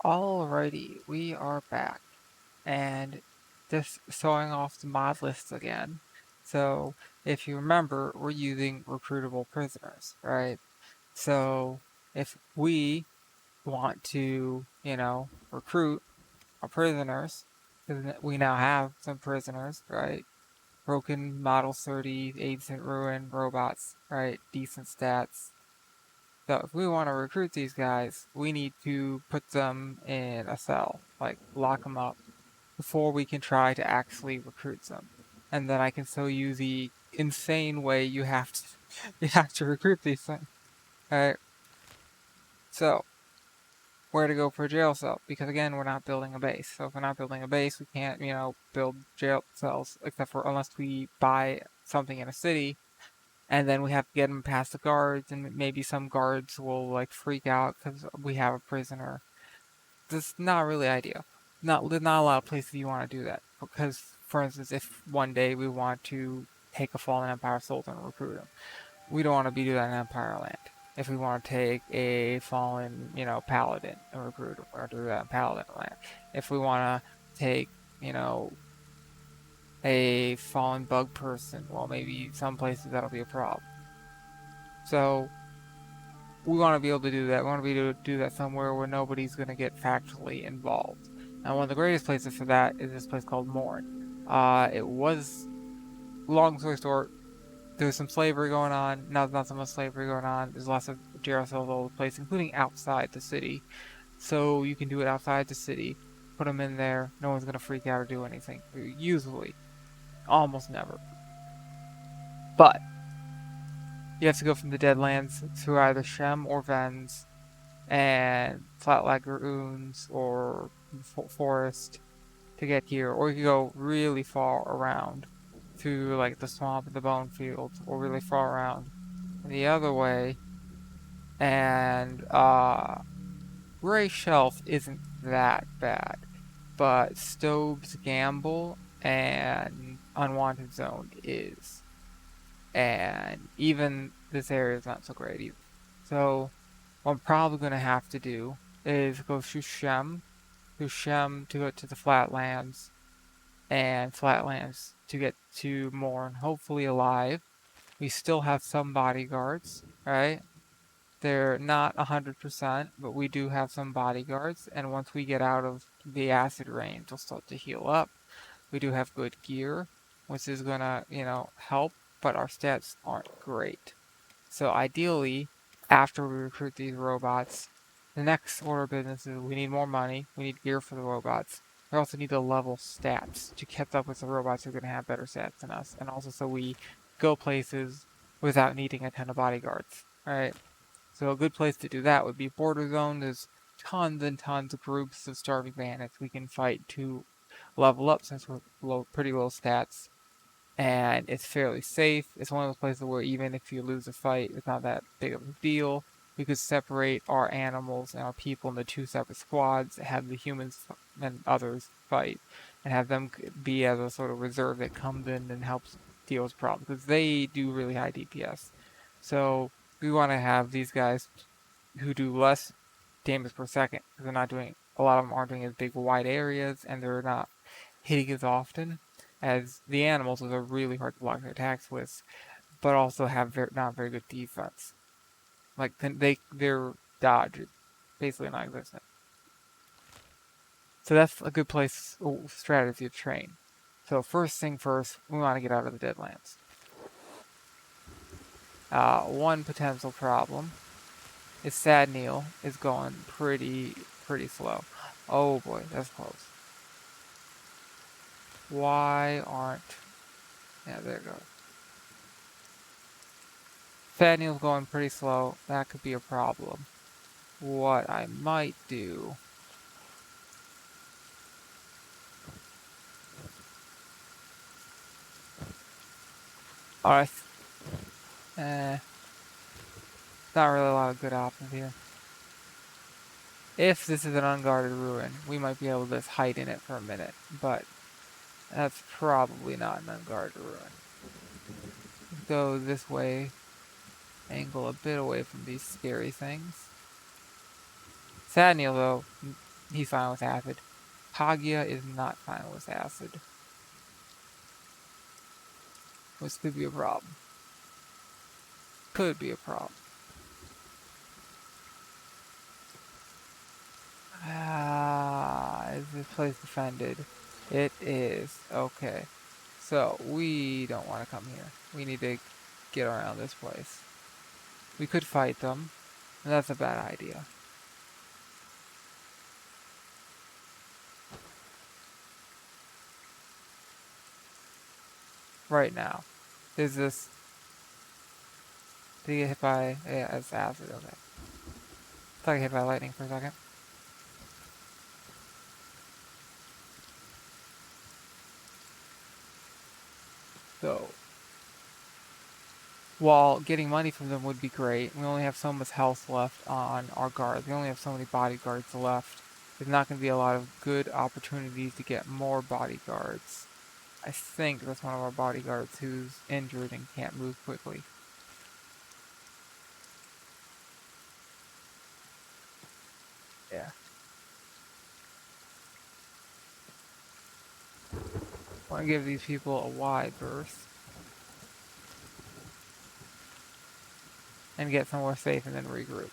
Alrighty, we are back, and just showing off the mod list again. So, if you remember, we're using recruitable prisoners, right? So, if we want to, recruit our prisoners, because we now have some prisoners, right? Broken Model 30, Ancient Ruin, robots, right? Decent stats. So if we want to recruit these guys, we need to put them in a cell, like lock them up, before we can try to actually recruit them. And then I can show you the insane way you have to you have to recruit these things. Alright. So where to go for a jail cell? Because again, we're not building a base. So if we're not building a base, we can't, build jail cells except for unless we buy something in a city. And then we have to get them past the guards, and maybe some guards will like freak out because we have a prisoner. That's not really ideal. There's not a lot of places you want to do that. Because, for instance, if one day we want to take a fallen Empire Sultan and recruit him, we don't want to be doing that in Empire Land. If we want to take a fallen, Paladin and recruit him, or do that in Paladin Land. If we want to take, you know, a fallen bug person, well, maybe some places that'll be a problem. So we want to be able to do that. We want to be able to do that somewhere where nobody's going to get factually involved. And one of the greatest places for that is this place called Morn. It was, long story short, there's some slavery going on. Now there's not so much slavery going on. There's lots of jail cells all over the place, including outside the city. So you can do it outside the city. Put them in there. No one's going to freak out or do anything. Usually. Almost never. But you have to go from the Deadlands through either Shem or Vens and flat lagoons or forest to get here, or you can go really far around through like the swamp and the bone field, or really far around the other way. And Gray Shelf isn't that bad, but Stove's Gamble and Unwanted Zone is, and even this area is not so great either. So what I'm probably gonna have to do is go through Shem to go to the Flatlands, and Flatlands to get to Morn, hopefully alive. We still have some bodyguards, right? They're not 100%, but we do have some bodyguards, and once we get out of the acid rain, they'll start to heal up. We do have good gear, which is gonna, help, but our stats aren't great. So ideally, after we recruit these robots, the next order of business is we need more money, we need gear for the robots. We also need to level stats to catch up with the robots who are going to have better stats than us, and also so we go places without needing a ton of bodyguards. Alright, so a good place to do that would be Border Zone. There's tons and tons of groups of starving bandits we can fight to level up since we're pretty low stats, and it's fairly safe. It's one of those places where even if you lose a fight, it's not that big of a deal. We could separate our animals and our people into two separate squads, have the humans and others fight, and have them be as a sort of reserve that comes in and helps deal with problems, because they do really high DPS. So we want to have these guys who do less damage per second, because they're not doing, a lot of them aren't doing as big wide areas, and they're not hitting as often as the animals, which are really hard to block their attacks with, but also have not very good defense. Like their dodge is basically non-existent. So that's a good place strategy to train. So first thing first, we want to get out of the Deadlands. One potential problem is Sad Neil is going pretty slow. Oh boy, that's close. Why aren't... Yeah, there it goes. Sad Neil's going pretty slow. That could be a problem. What I might do... Alright. Not really a lot of good options here. If this is an unguarded ruin, we might be able to just hide in it for a minute, but that's probably not an unguarded ruin. Go this way, angle a bit away from these scary things. Sad Neil, though, He's fine with acid. Kaguya is not fine with acid, which could be a problem. Could be a problem. Is this place defended? It is. Okay. So, we don't want to come here. We need to get around this place. We could fight them, and that's a bad idea. Right now. Is this... Did he get hit by... Yeah, it's acid. Okay. I thought I got hit by lightning for a second. So... While getting money from them would be great, we only have so much health left on our guards. We only have so many bodyguards left. There's not going to be a lot of good opportunities to get more bodyguards. I think that's one of our bodyguards who's injured and can't move quickly. Yeah. I want to give these people a wide berth. And get somewhere safe and then regroup.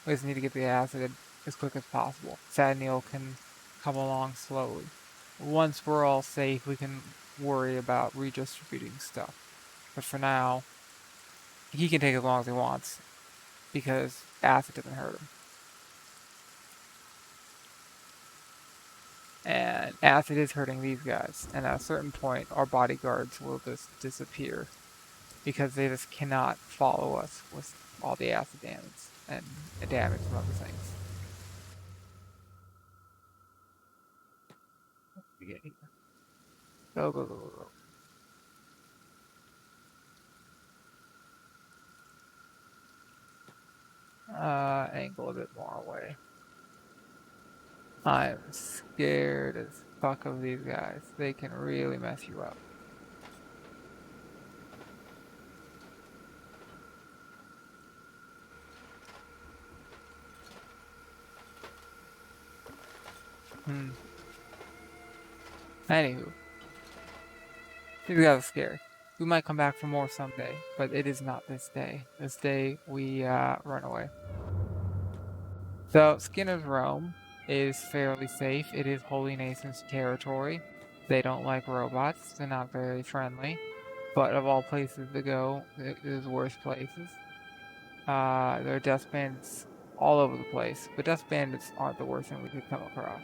We just need to get the acid as quick as possible. Sadneil can come along slowly. Once we're all safe, we can worry about redistributing stuff. But for now, he can take as long as he wants, because acid doesn't hurt him. And acid is hurting these guys, and at a certain point, our bodyguards will just disappear, because they just cannot follow us with all the acid damage, and damage from other things. Go, go, go, go, go. Angle a bit more away. I'm scared as fuck of these guys. They can really mess you up. Anywho. These guys are scary. We might come back for more someday, but it is not this day. This day, we run away. So, Skinner's Realm is fairly safe. It is Holy Nation's territory. They don't like robots. They're not very friendly. But of all places to go, there's worse places. There are death bandits all over the place. But death bandits aren't the worst thing we could come across.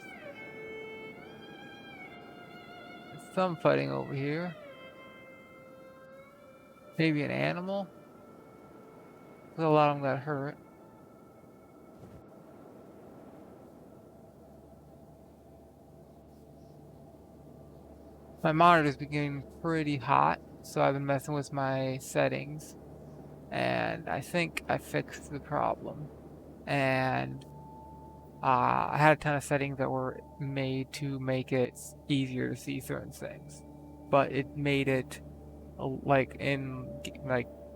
There's some fighting over here. Maybe an animal? There's a lot of them got hurt. My monitor's been getting pretty hot, so I've been messing with my settings, and I think I fixed the problem. And I had a ton of settings that were made to make it easier to see certain things, but it made it like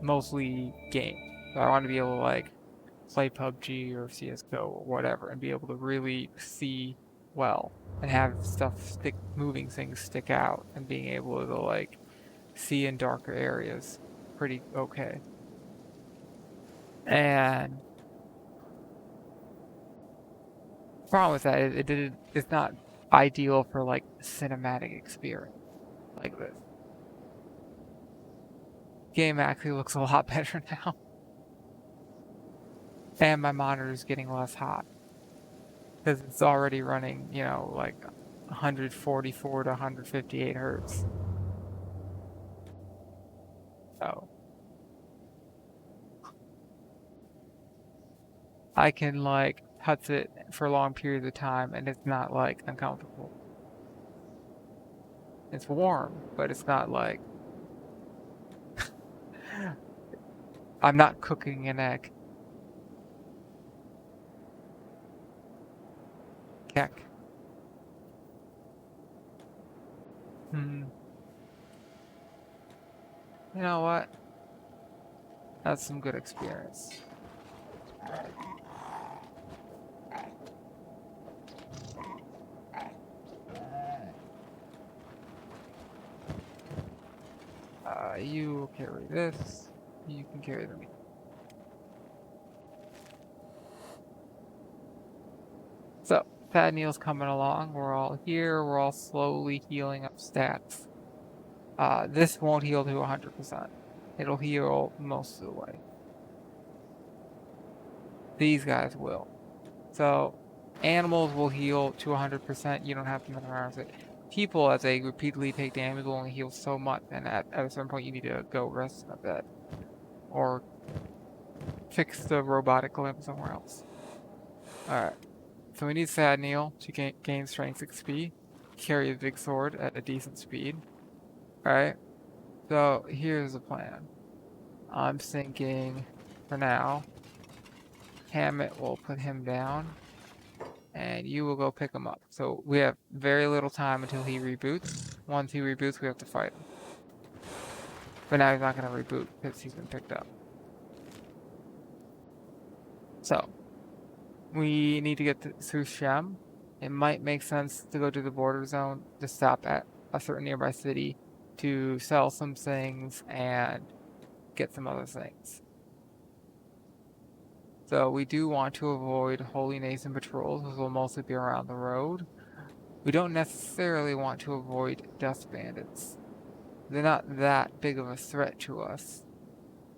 mostly game. So I want to be able to like play PUBG or CS:GO or whatever, and be able to really see well and have moving things stick out, and being able to like see in darker areas pretty okay. And the problem with that is it's not ideal for like cinematic experience like this. Game actually looks a lot better now. And my monitor is getting less hot. Because it's already running, you know, like 144 to 158 hertz. So I can like touch it for long periods of time and it's not like uncomfortable. It's warm, but it's not like I'm not cooking an egg. Keck. You know what? That's some good experience. You carry this. You can carry the meat. So, Fat Neil's coming along. We're all here. We're all slowly healing up stats. This won't heal to 100%. It'll heal most of the way. These guys will. So, animals will heal to 100%. You don't have to mess around with it. People, as they repeatedly take damage, will only heal so much, and at a certain point, you need to go rest in a bed. Or fix the robotic limb somewhere else. Alright. So we need Sad Neil to gain strength 6p. Carry a big sword at a decent speed. Alright. So here's the plan. I'm thinking, for now, Hammett will put him down, and you will go pick him up. So we have very little time until he reboots. Once he reboots, we have to fight him. But now he's not going to reboot because he's been picked up. So, we need to get through Shem. It might make sense to go to the border zone to stop at a certain nearby city to sell some things and get some other things. So we do want to avoid Holy Nation patrols, which will mostly be around the road. We don't necessarily want to avoid Dust Bandits. They're not that big of a threat to us.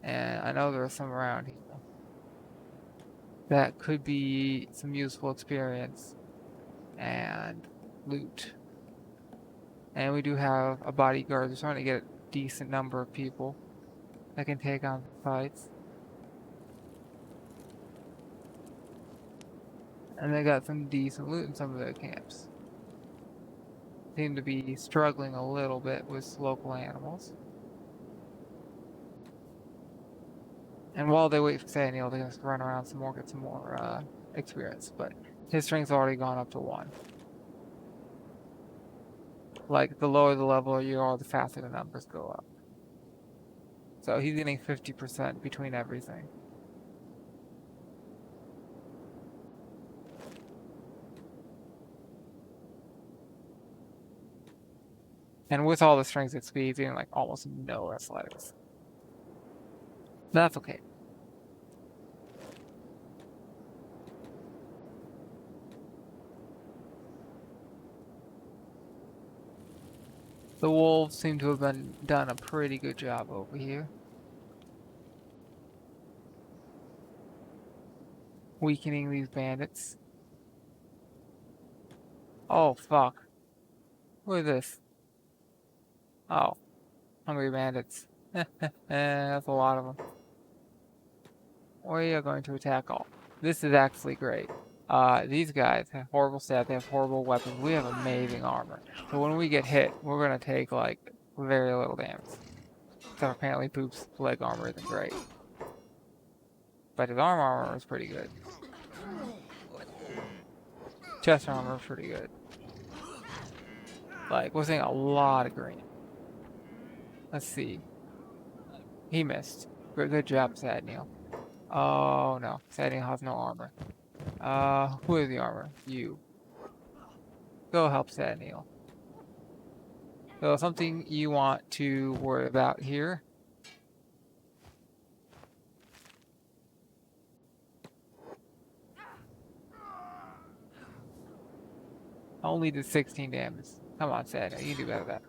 And I know there are some around here. That could be some useful experience and loot. And we do have a bodyguard. We're trying to get a decent number of people that can take on the fights. And they got some decent loot in some of their camps. Seem to be struggling a little bit with local animals. And while they wait for Saniel, they can just run around some more, get some more experience. But his strength's already gone up to 1. Like, the lower the level you are, the faster the numbers go up. So he's getting 50% between everything. And with all the strength and speed, he's getting like almost no athletics. That's okay. The wolves seem to have done a pretty good job over here. Weakening these bandits. Oh, fuck. What is this? Oh. Hungry bandits. That's a lot of them. We are going to attack all. This is actually great. These guys have horrible stats, they have horrible weapons, we have amazing armor. So when we get hit, we're gonna take, like, very little damage. So apparently Poop's leg armor isn't great. But his arm armor is pretty good. Chest armor is pretty good. Like, we're seeing a lot of green. Let's see. He missed. Good job, Sad Neil. Oh no, Sad Neil has no armor. Who is the armor? You. Go help Sad Neil. So something you want to worry about here. Only did 16 damage. Come on, Sad Neil, you can do better than that.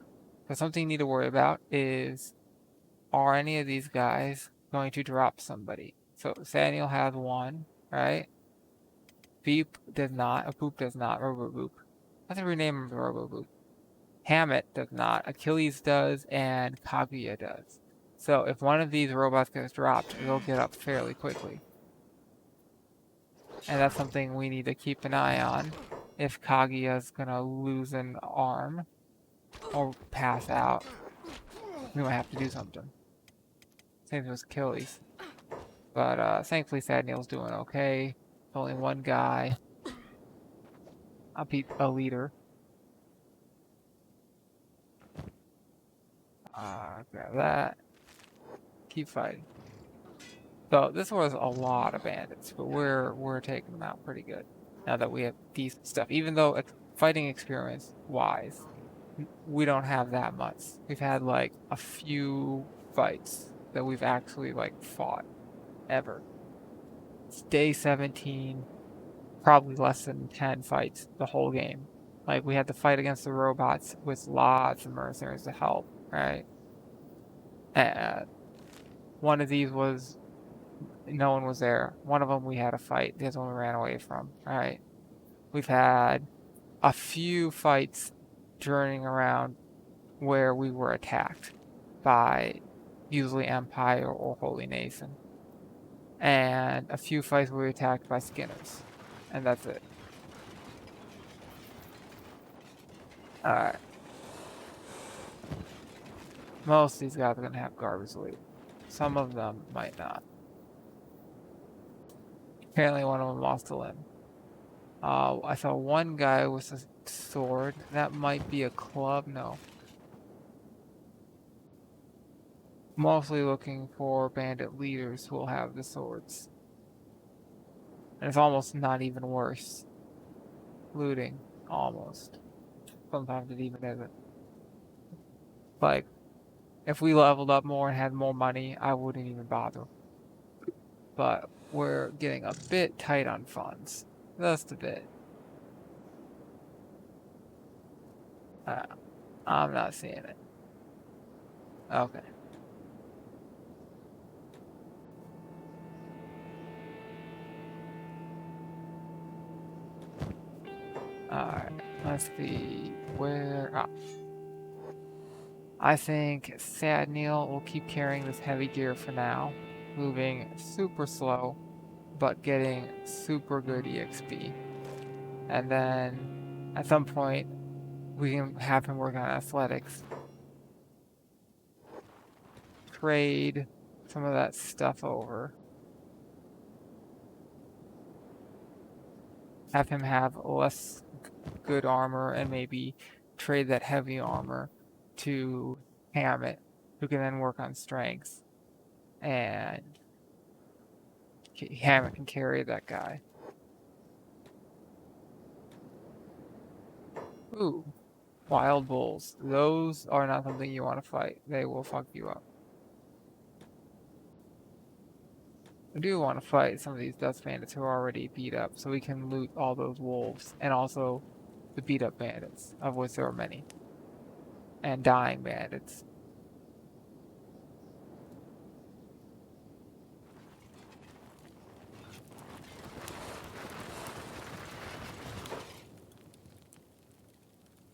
So something you need to worry about is, are any of these guys going to drop somebody? So Sad Neil has 1, right? Beep does not. A Poop does not. ROBOBOOP. I have to rename him to ROBOBOOP. Hammett does not. Achilles does, and Kaguya does. So if one of these robots gets dropped, they'll get up fairly quickly. And that's something we need to keep an eye on. If Kaguya's gonna lose an arm or pass out, we might have to do something. Same with Achilles. But thankfully Sad Neil's doing okay. Only one guy. I'll beat a leader. Grab that. Keep fighting. So this was a lot of bandits, but we're taking them out pretty good now that we have decent stuff. Even though fighting experience wise, we don't have that much. We've had like a few fights that we've actually like fought ever. It's day 17, probably less than 10 fights the whole game. Like we had to fight against the robots with lots of mercenaries to help, right? And one of these was no one was there. One of them we had a fight. The other one we ran away from. All right. We've had a few fights journeying around where we were attacked by usually Empire or Holy Nation. And a few fights where we were attacked by Skinners. And that's it. Alright. Most of these guys are going to have garbage loot. Some of them might not. Apparently one of them lost a limb. I saw one guy with a sword. That might be a club. No. Mostly looking for bandit leaders who will have the swords. And it's almost not even worse. Looting. Almost. Sometimes it even isn't. Like, if we leveled up more and had more money, I wouldn't even bother. But we're getting a bit tight on funds. Just a bit. I'm not seeing it. Okay. Alright. Let's see. Where... Ah. I think Sad Neil will keep carrying this heavy gear for now. Moving super slow, but getting super good EXP. And then, at some point, we can have him work on athletics. Trade some of that stuff over. Have him have less good armor and maybe trade that heavy armor to Hammett, who can then work on strength. And Hammett can carry that guy. Ooh, wild bulls. Those are not something you want to fight. They will fuck you up. I do want to fight some of these dust bandits who are already beat up, so we can loot all those wolves, and also the beat up bandits, of which there are many. And dying bandits.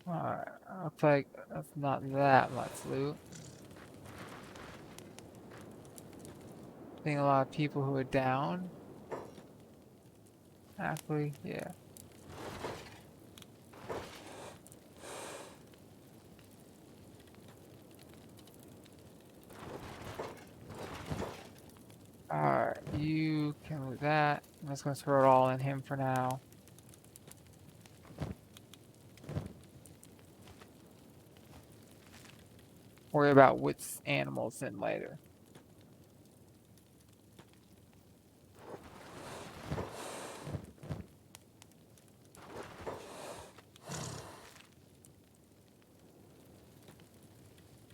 Alright, looks like that's not that much loot. Seeing a lot of people who are down. Actually, yeah. Alright, you can loot that. I'm just gonna throw it all in him for now. Worry about which animals in later.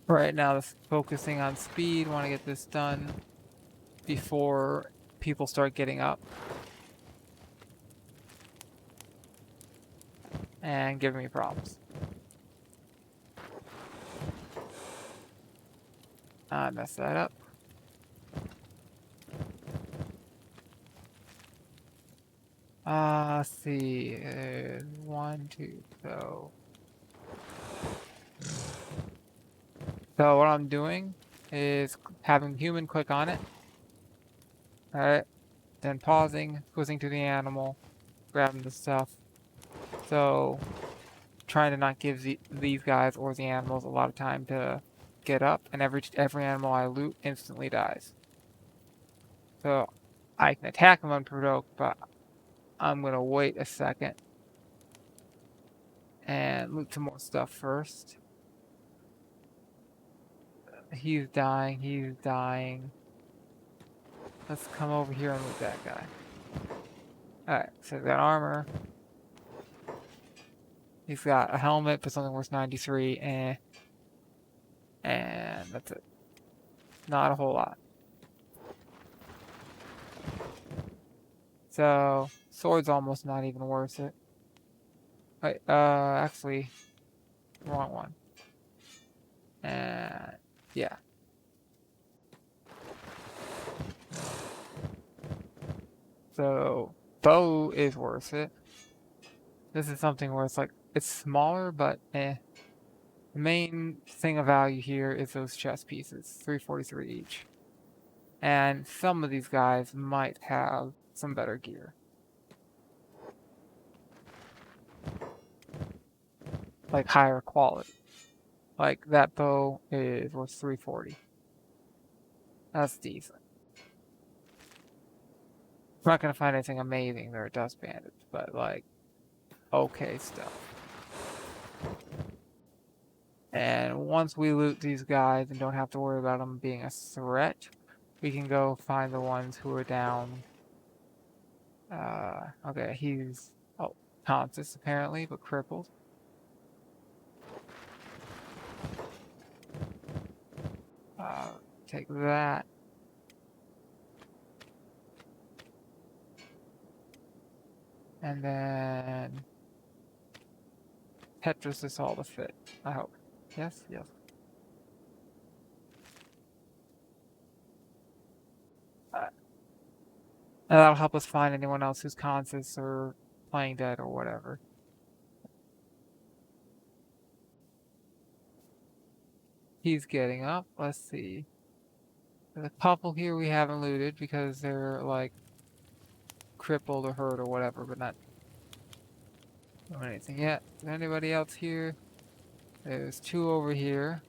Right now, just focusing on speed. Want to get this done before people start getting up and giving me problems. I messed that up. Let's see. 1, 2, so. So what I'm doing is having human click on it. Alright. Then pausing, switching to the animal, grabbing the stuff. So trying to not give these guys or the animals a lot of time to get up, and every animal I loot instantly dies. So I can attack them unprovoked, but I'm gonna wait a second and loot some more stuff first. He's dying, he's dying. Let's come over here and loot that guy. Alright, so I've got armor. He's got a helmet, but something worth 93, and that's it. Not a whole lot. So, sword's almost not even worth it. Wait, actually, wrong one. And, yeah. So, bow is worth it. This is something where it's like, it's smaller, but eh. The main thing of value here is those chest pieces, 343 each. And some of these guys might have some better gear. Like higher quality. Like that bow is worth 340. That's decent. I'm not gonna find anything amazing there at Dust Bandits, but like, okay stuff. And once we loot these guys and don't have to worry about them being a threat, we can go find the ones who are down. Okay, he's conscious apparently, but crippled. Take that. And then Tetris this all to fit, I hope. Yes, yes. And that'll help us find anyone else who's conscious or playing dead or whatever. He's getting up. Let's see. There's a couple here we haven't looted because they're like crippled or hurt or whatever, but not doing anything yet. Is there anybody else here? There's two over here.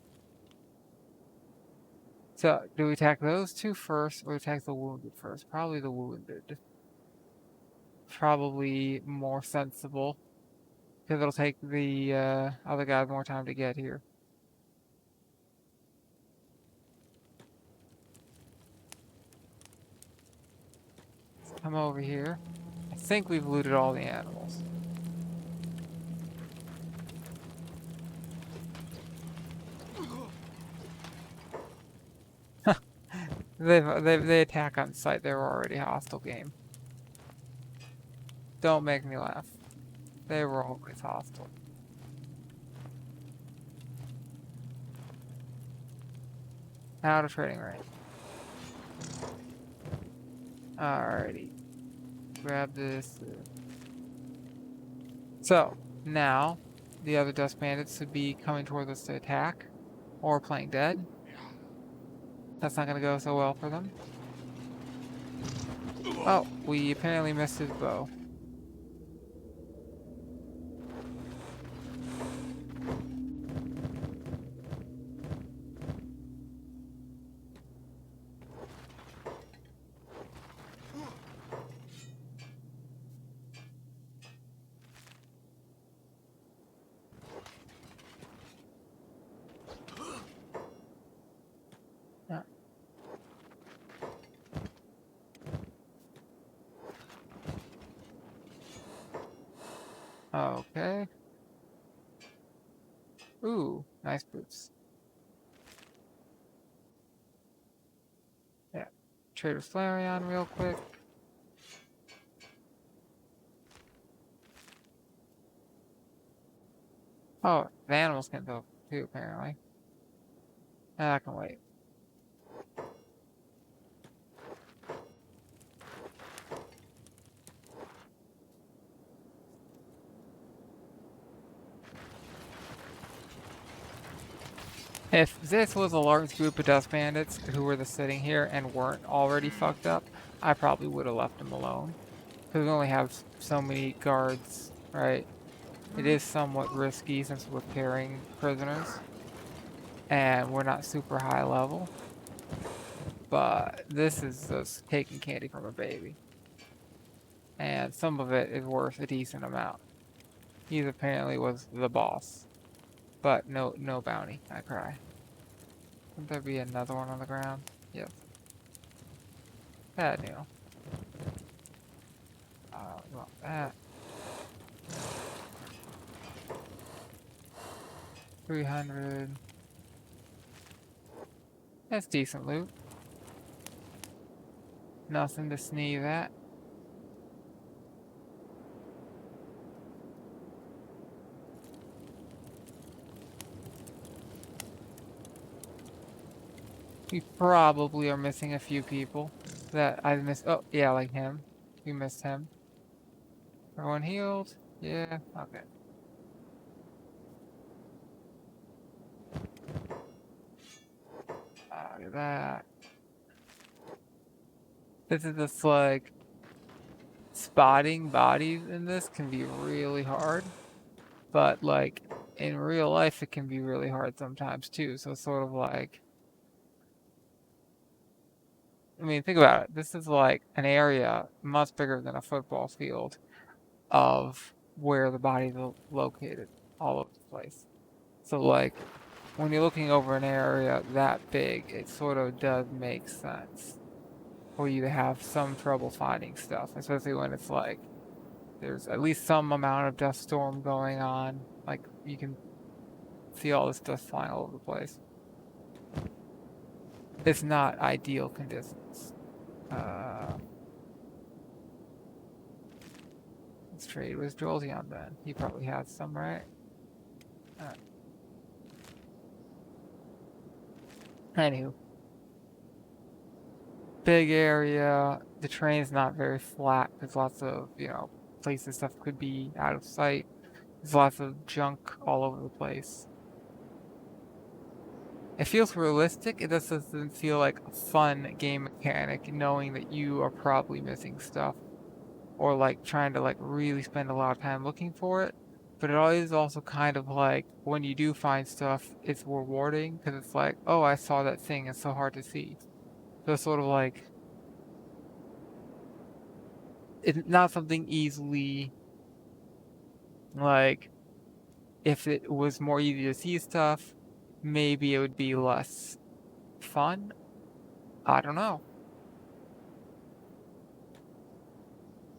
So, do we attack those two first or attack the wounded first? Probably the wounded. Probably more sensible. Because it'll take the other guy more time to get here. Let's come over here. I think we've looted all the animals. They attack on sight. They were already hostile game. Don't make me laugh. They were always hostile. Out of trading range. Alrighty. Grab this. So, now, the other dust bandits should be coming towards us to attack. Or playing dead. That's not gonna go so well for them. Oh, we apparently missed his bow. Yeah. Okay. Ooh, nice boots. Yeah. Trade with Flareon real quick. Oh, the animals can go too, apparently. I can wait. If this was a large group of dust bandits who were just sitting here and weren't already fucked up, I probably would have left them alone. Because we only have so many guards, right? It is somewhat risky since we're carrying prisoners. And we're not super high level. But this is just taking candy from a baby. And some of it is worth a decent amount. He apparently was the boss. But no bounty, I cry. Would there be another one on the ground? Yes. Bad deal. We want that. 300. That's decent loot. Nothing to sneeze at. We probably are missing a few people that I missed. Oh, yeah, like him. We missed him. Everyone healed? Yeah, okay. Look at that. This is just like spotting bodies in this can be really hard, but like in real life it can be really hard sometimes too. So it's sort of like, I mean, think about it. This is like an area much bigger than a football field of where the bodies are located all over the place. So like when you're looking over an area that big, it sort of does make sense for you to have some trouble finding stuff, especially when it's like there's at least some amount of dust storm going on. Like you can see all this dust flying all over the place. It's not ideal conditions. Let's trade with Jolteon then. He probably has some, right? Anywho. Big area. The train's not very flat. There's lots of, places stuff could be out of sight. There's lots of junk all over the place. It feels realistic. It just doesn't feel like a fun game mechanic knowing that you are probably missing stuff. Or like trying to like really spend a lot of time looking for it. But it is also kind of like when you do find stuff, it's rewarding because it's like, oh, I saw that thing. It's so hard to see. So it's sort of like it's not something easily like if it was more easy to see stuff, maybe it would be less fun. I don't know.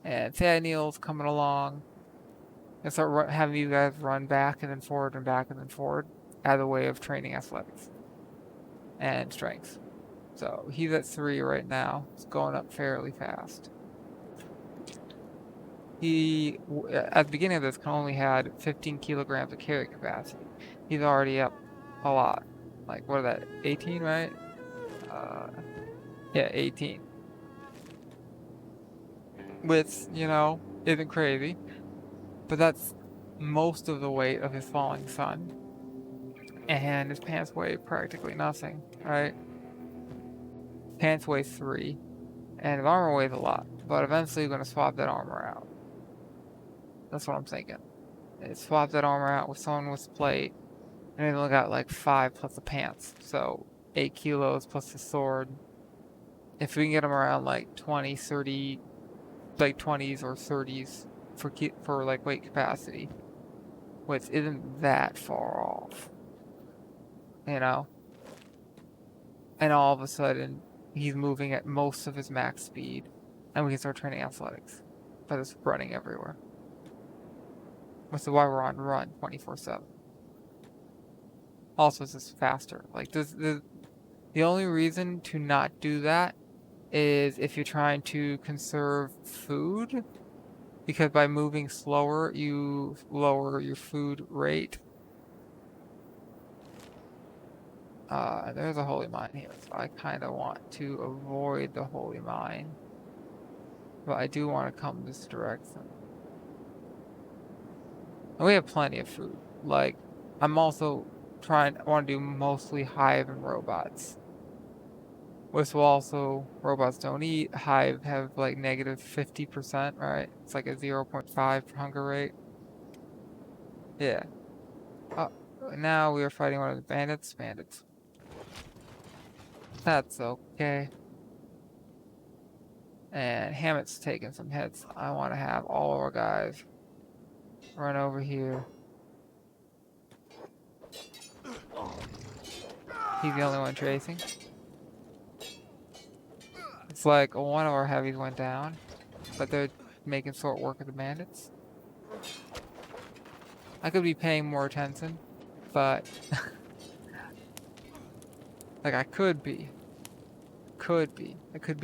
And Thaniel's coming along. And start having you guys run back and then forward and back and then forward as a way of training athletics and strength. So he's at 3 right now. It's going up fairly fast. He, at the beginning of this, only had 15 kilograms of carry capacity. He's already up a lot. Like, what is that, 18, right? Yeah, 18. Which, isn't crazy. But that's most of the weight of his falling son. And his pants weigh practically nothing, right? Pants weigh 3. And his armor weighs a lot. But eventually you're going to swap that armor out. That's what I'm thinking. Swap that armor out with someone with plate. And then only got like 5 plus the pants. So 8 kilos plus the sword. If we can get him around like 20, 30, like 20s or 30s for like weight capacity, which isn't that far off, And all of a sudden he's moving at most of his max speed, and we can start training athletics by just running everywhere. Which is why we're on run 24/7. Also, it's just faster. Like the only reason to not do that is if you're trying to conserve food, because by moving slower, you lower your food rate. There's a holy mine here, so I kind of want to avoid the holy mine. But I do want to come this direction. And we have plenty of food. Like, I'm also I want to do mostly hive and robots. Which will also, robots don't eat. Hive have like negative 50%, right? It's like a 0.5 hunger rate. Yeah. Now we are fighting one of the bandits. That's okay. And Hammett's taking some hits. I want to have all of our guys run over here. He's the only one chasing. It's like one of our heavies went down, but they're making short work of the bandits. I could be paying more attention, but like I could be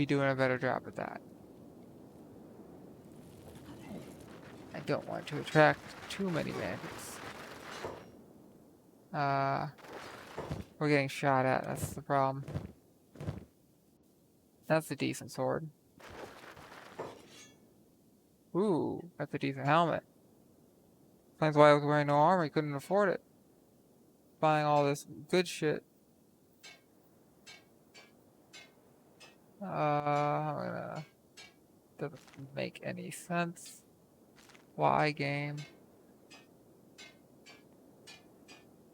doing a better job at that. I don't want to attract too many bandits. We're getting shot at, that's the problem. That's a decent sword. Ooh, that's a decent helmet. That's why I was wearing no armor, he couldn't afford it. Buying all this good shit. Doesn't make any sense. Why, game?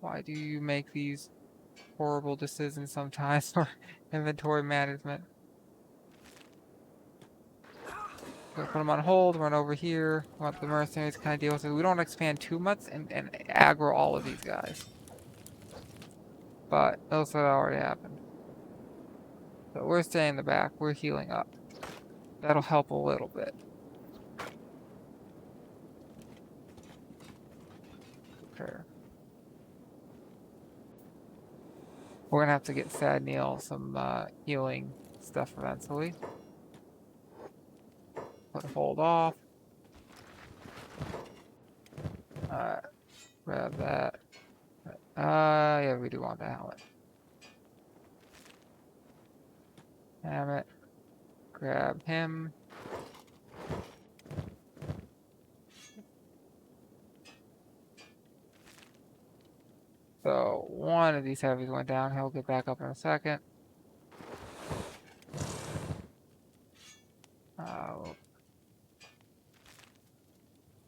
Why do you make these horrible decisions sometimes for inventory management? We'll put them on hold, run over here, want the mercenaries to kind of deal with it. We don't expand too much and aggro all of these guys. But those had already happened. So we're staying in the back, we're healing up. That'll help a little bit. Okay. We're gonna have to get Sad Neil some healing stuff eventually. Put hold off. Alright, grab that. Yeah, we do want the helmet. Damn it. Grab him. So, one of these heavies went down. He'll get back up in a second.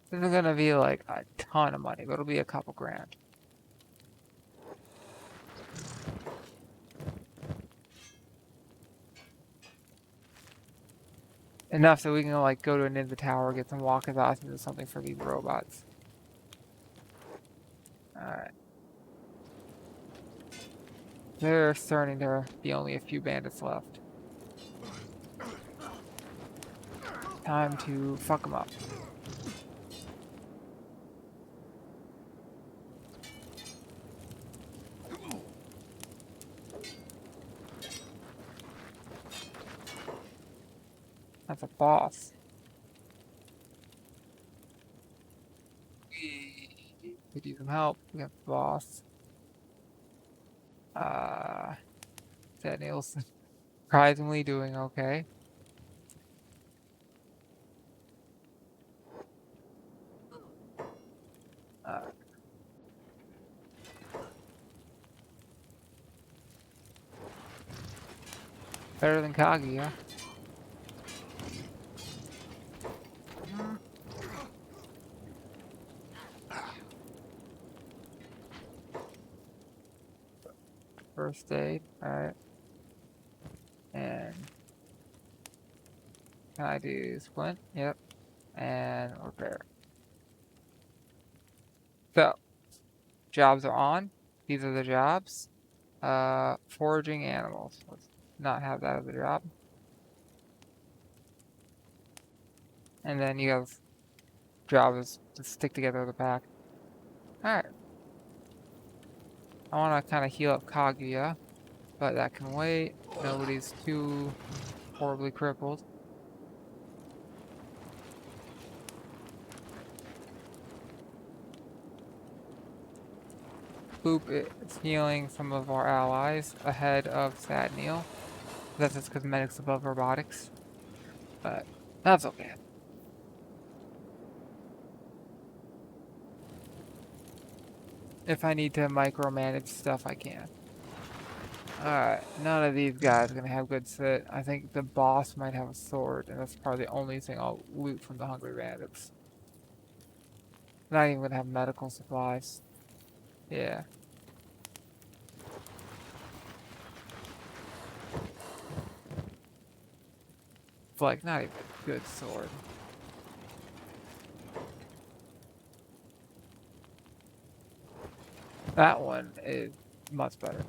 This isn't gonna be like a ton of money, but it'll be a couple grand. Enough so we can like go to a Ninja Tower, get some walkie-talkies or something for these robots. Alright. There's starting to be only a few bandits left. Time to fuck them up. That's a boss. We could use some help. We got the boss. Ted Nielsen. Surprisingly doing okay. Better than Kaguya. First aid, alright. And can I do splint? Yep. And repair. So, jobs are on. These are the jobs. Foraging animals. Let's not have that as a job. And then you have jobs to stick together the pack. Alright. I want to kind of heal up Kaguya, but that can wait. Nobody's too horribly crippled. Boop is healing some of our allies ahead of Sad Neil. That's just cosmetics above robotics. But that's okay. If I need to micromanage stuff, I can. Alright, none of these guys are gonna have good sit. I think the boss might have a sword, and that's probably the only thing I'll loot from the Hungry Bandits. Not even gonna have medical supplies. Yeah. It's like not even a good sword. That one is much better.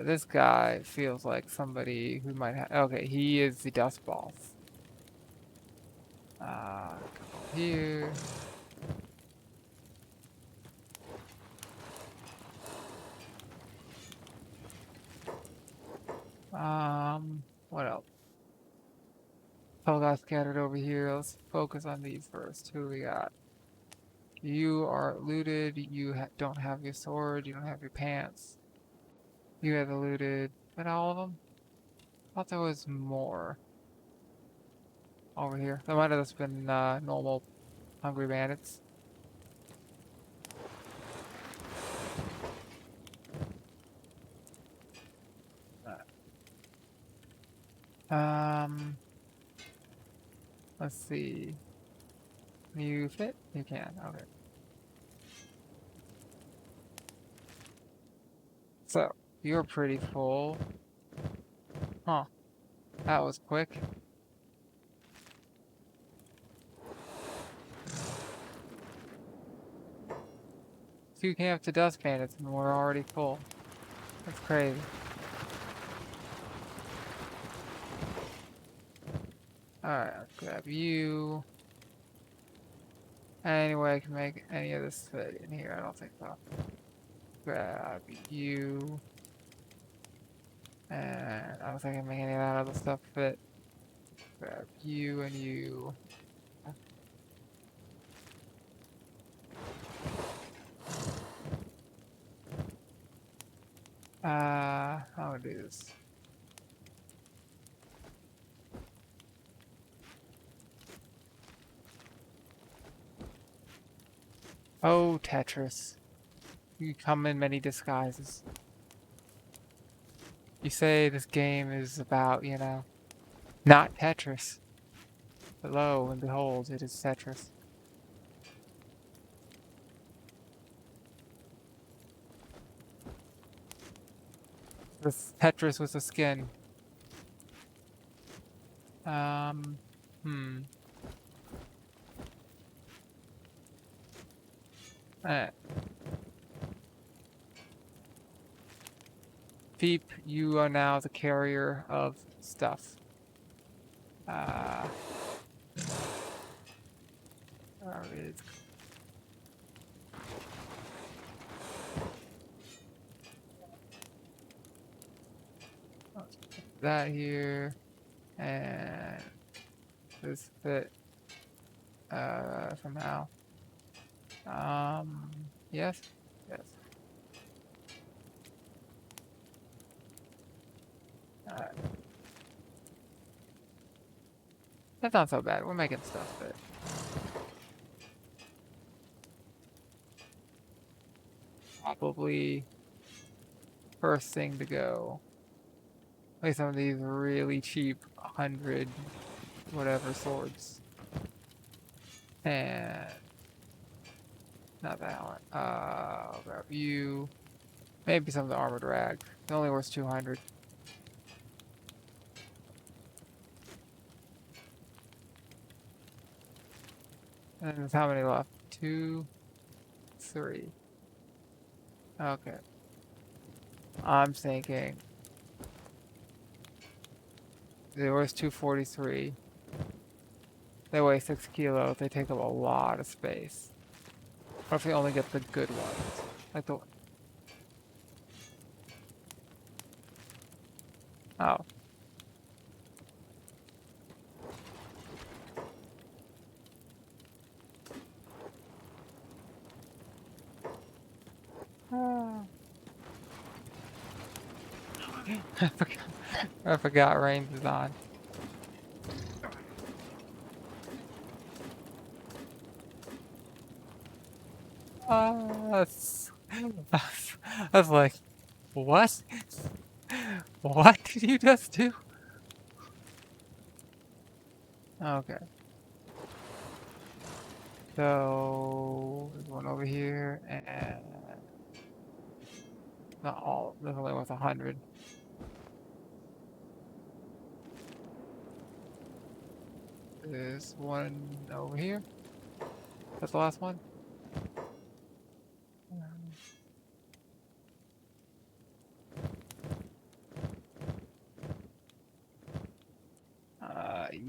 This guy feels like somebody who might have. Okay, he is the dust boss. Go here. got scattered over here. Let's focus on these first. Who we got? You are looted. You don't have your sword. You don't have your pants. You have the looted. But all of them? I thought there was more over here. That might have just been normal hungry bandits. Let's see. You fit? You can. Okay. So, you're pretty full. Huh. That was quick. Two camp to dust bandits and we're already full. That's crazy. Alright, let's grab you. Any way I can make any of this fit in here? I don't think so. Grab you. And I don't think I can make any of that other stuff fit. Grab you and you. I'm gonna do this. Oh, Tetris. You come in many disguises. You say this game is about, you know, not Tetris. But lo and behold, it is Tetris. This Tetris with a skin. Hmm. Eh. Veep, you are now the carrier of stuff. Alright. That here, and this fit, for now. Yes? Yes. Alright. That's not so bad, we're making stuff fit. Probably first thing to go. Like some of these really cheap 100 whatever swords. And not that one. I'll grab you. Maybe some of the armored rag. It only worth 200. And there's how many left? 2, 3. Okay. I'm thinking they worth 243. They weigh 6 kilos. They take up a lot of space. What if we only get the good ones? Like the... Oh. I forgot range is on. That's, that's like, what? What did you just do? Okay. So, there's one over here, and not all, there's only worth 100. There's one over here. That's the last one.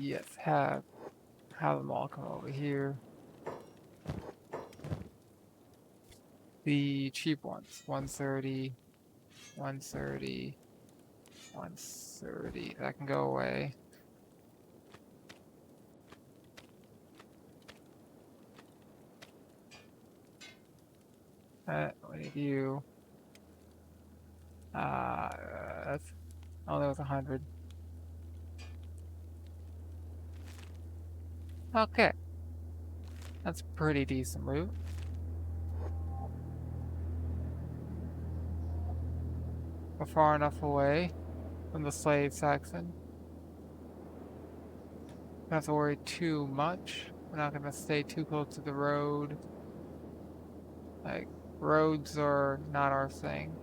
Yes, have them all come over here. The cheap ones, 130, 130, 130. That can go away. We need you. That's only was 100. Okay, that's pretty decent loot. We're far enough away from the slave section. Don't have to worry too much. We're not gonna stay too close to the road. Like, roads are not our thing.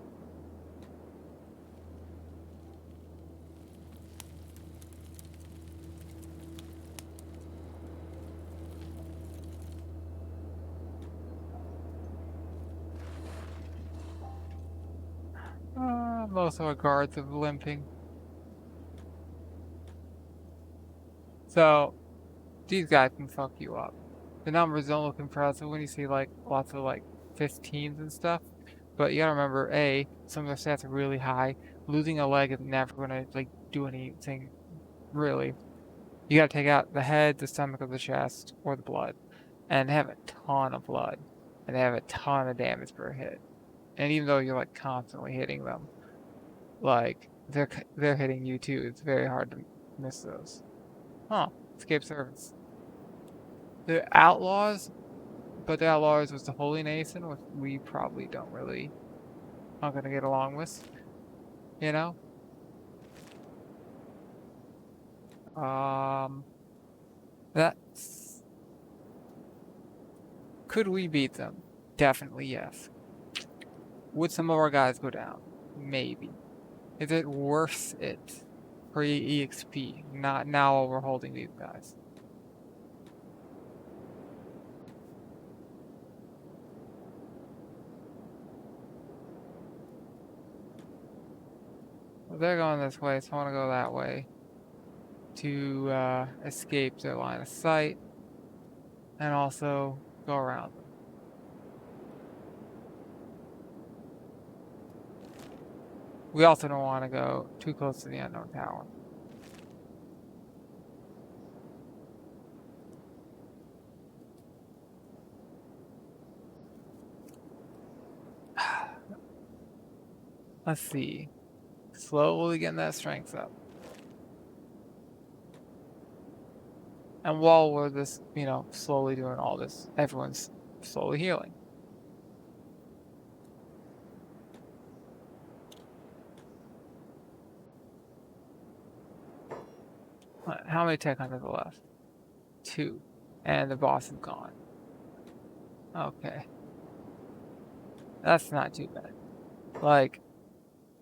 Most of our guards are limping. So, these guys can fuck you up. The numbers don't look impressive when you see like lots of like 15s and stuff. But you gotta remember, A, some of the stats are really high. Losing a leg is never gonna like do anything really. You gotta take out the head, the stomach, or the chest, or the blood. And they have a ton of blood. And they have a ton of damage per hit. And even though you're like constantly hitting them, like they're hitting you too. It's very hard to miss those. Huh. Escape servants. The outlaws, but the outlaws was the Holy Nation, which we probably don't really not gonna get along with, you know? That's could we beat them? Definitely yes. Would some of our guys go down? Maybe. Is it worth it for EXP? Not now while we're holding these guys. Well, they're going this way, so I want to go that way to escape their line of sight and also go around them. We also don't want to go too close to the unknown tower. Let's see. Slowly getting that strength up. And while we're this, slowly doing all this, everyone's slowly healing. How many tech hunters are left? 2. And the boss is gone. Okay. That's not too bad. Like,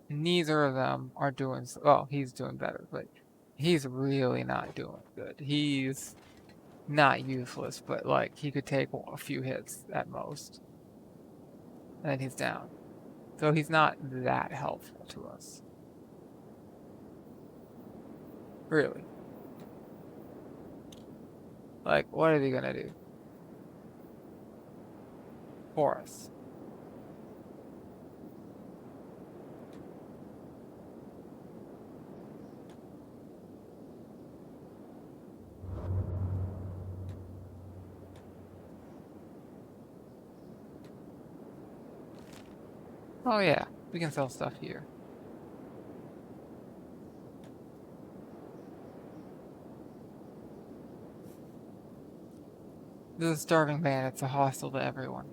neither of them are doing, well, he's doing better, but he's really not doing good. He's not useless, but like, he could take a few hits at most. And then he's down. So he's not that helpful to us. Really. Like, what are they gonna do for us? Oh yeah, we can sell stuff here. This is starving bandits are hostile to everyone.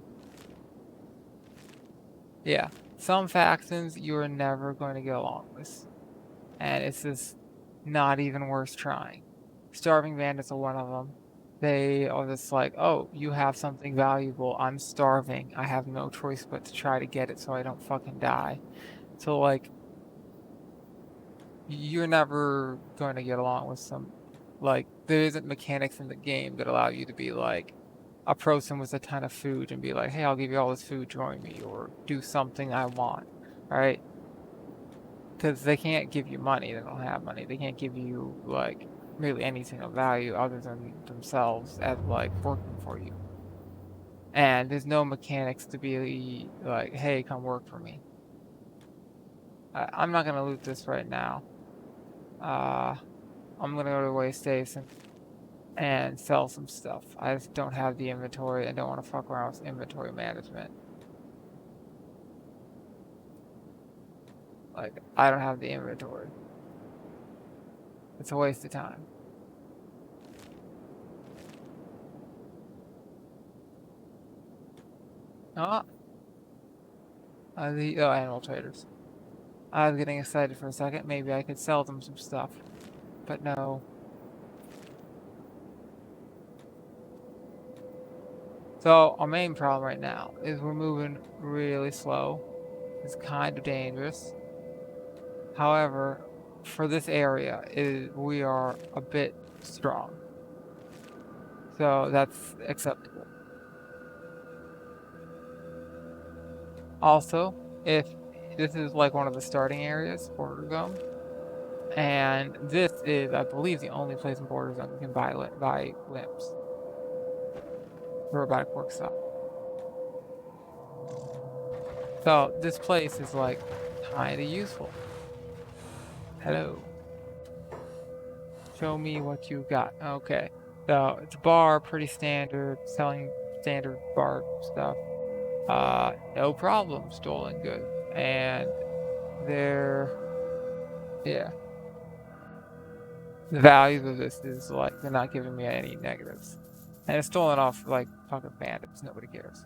Yeah, some factions you are never going to get along with. And it's just not even worth trying. Starving bandits are one of them. They are just like, oh, you have something valuable. I'm starving. I have no choice but to try to get it so I don't fucking die. So, like, you're never going to get along with some, like, there isn't mechanics in the game that allow you to be like, approach them with a ton of food and be like, hey, I'll give you all this food, join me, or do something I want, right? Because they can't give you money, they don't have money. They can't give you, like, really anything of value other than themselves as, like, working for you. And there's no mechanics to be like, hey, come work for me. I'm not going to loot this right now. I'm going to go to the way station and sell some stuff. I just don't have the inventory and don't want to fuck around with inventory management. Like, I don't have the inventory. It's a waste of time. Oh, the animal traders. I was getting excited for a second. Maybe I could sell them some stuff. But no. So, our main problem right now is we're moving really slow. It's kind of dangerous. However, for this area, we are a bit strong. So, that's acceptable. Also, if this is like one of the starting areas for Zone, and this is, I believe, the only place in Border Zone you can buy limbs. Robotic workshop. So this place is like kinda useful. Hello. Show me what you got. Okay. So it's a bar, pretty standard, selling standard bar stuff. No problem, stolen goods. And yeah. The values of this is like, they're not giving me any negatives. And it's stolen off like fucking bandits, nobody cares.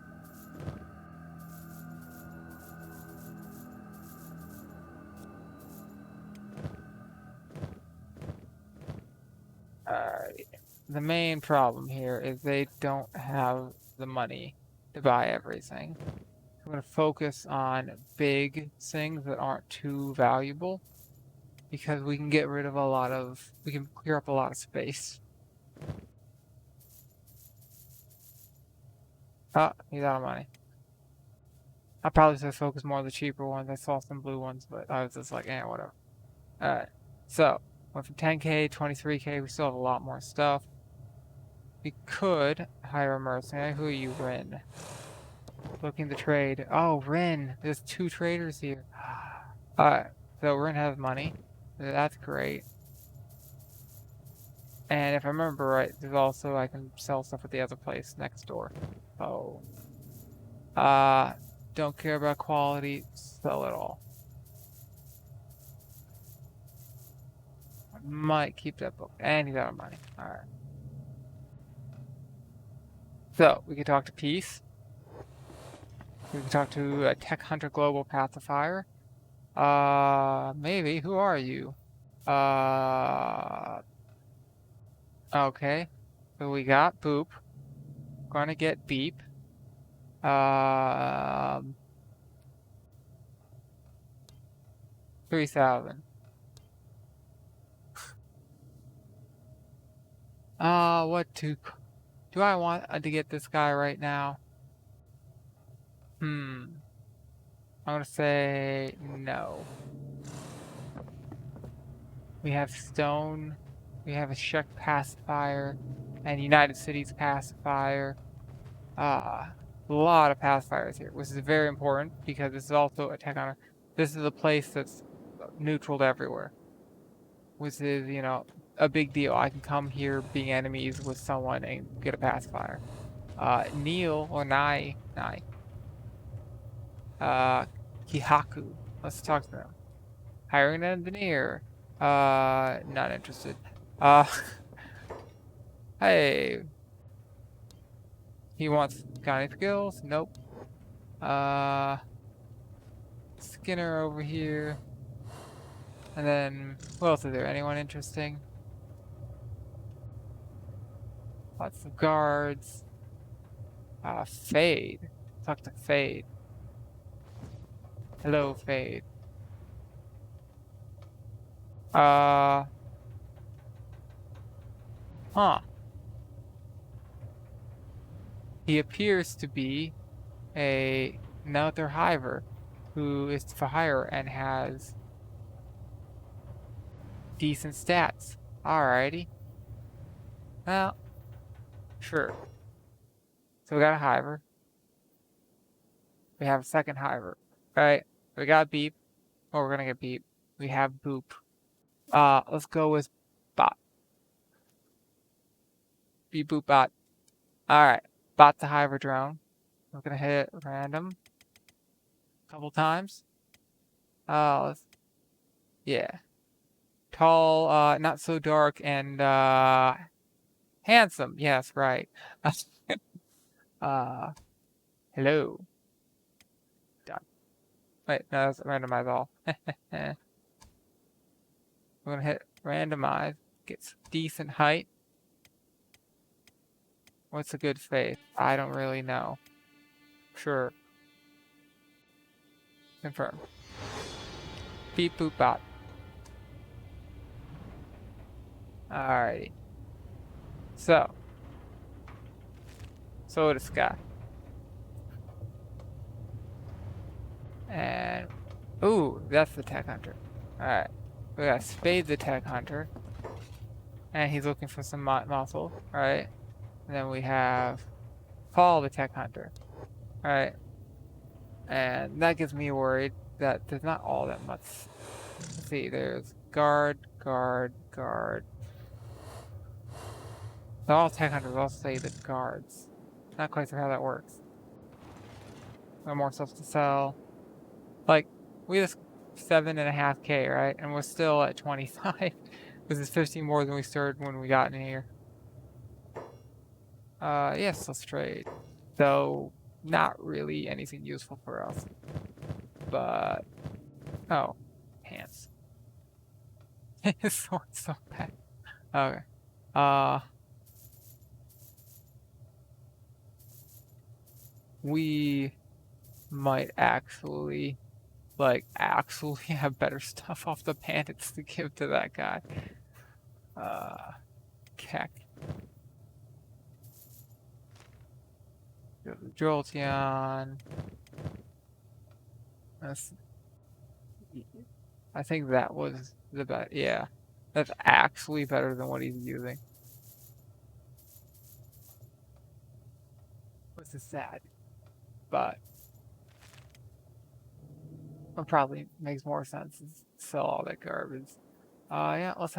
Alright. The main problem here is they don't have the money to buy everything. I'm going to focus on big things that aren't too valuable because we can get rid of we can clear up a lot of space. Oh, he's out of money. I probably should focus more on the cheaper ones. I saw some blue ones, but I was just like, whatever. Alright, so went from 10k, 23k, we still have a lot more stuff. We could hire a mercenary. Who are you, Rin? Looking to trade. Oh, Rin, there's 2 traders here. Alright, so Rin has money. That's great. And if I remember right, there's also, I can sell stuff at the other place next door. Oh. Don't care about quality, sell it all. I might keep that book. And he's out of money. Alright. So, we can talk to Peace. We can talk to Tech Hunter Global Pacifier. Maybe. Who are you? Okay. So we got Boop. Gonna get Beep. 3,000. What do I want to get this guy right now? I'm gonna say no. We have Stone, we have a Czech pacifier, and United Cities pacifier. A lot of pacifiers here, which is very important because this is also a tech on. This is a place that's neutral to everywhere, which is, a big deal. I can come here being enemies with someone and get a pacifier. Neil or Nai. Kihaku. Let's talk to them. Hiring an engineer. Not interested. Hey. He wants got skills? Nope. Skinner over here. And then, who else is there? Anyone interesting? Lots of guards. Fade. Talk to Fade. Hello, Fade. Huh. He appears to be another hiver who is for hire and has decent stats. Alrighty. Well, sure. So we got a hiver. We have a second hiver. Alright. We got Beep. Oh, we're gonna get Beep. We have Boop. Let's go with Bot. Beep Boop Bot. Alright. Bot's a hiver drone. We're gonna hit random a couple times. Yeah. Tall, not so dark, and handsome. Yes, right. Uh, hello. Done. Wait, no, that's randomize all. I'm gonna hit randomize. Gets decent height. What's a good faith? I don't really know. Sure. Confirm. Beep boop bot. Alrighty. So this guy. And ooh, that's the tech hunter. Alright. We got Spade the tech hunter. And he's looking for some muscle, right? And then we have Paul the tech hunter. Alright. And that gets me worried that there's not all that much. Let's see, there's guard. All tech hunters also say the guards. Not quite sure how that works. No more stuff to sell. Like, we just 7.5K, right? And we're still at 25. This is 15 more than we started when we got in here. Yes, let's trade. Though, not really anything useful for us. But, oh, pants. His sword's so bad. Okay. We might actually have better stuff off the bandits to give to that guy. Keck. Jolteon. I think that was the best. Yeah. That's actually better than what he's using. Which is sad. But it probably makes more sense to sell all that garbage. Yeah, let's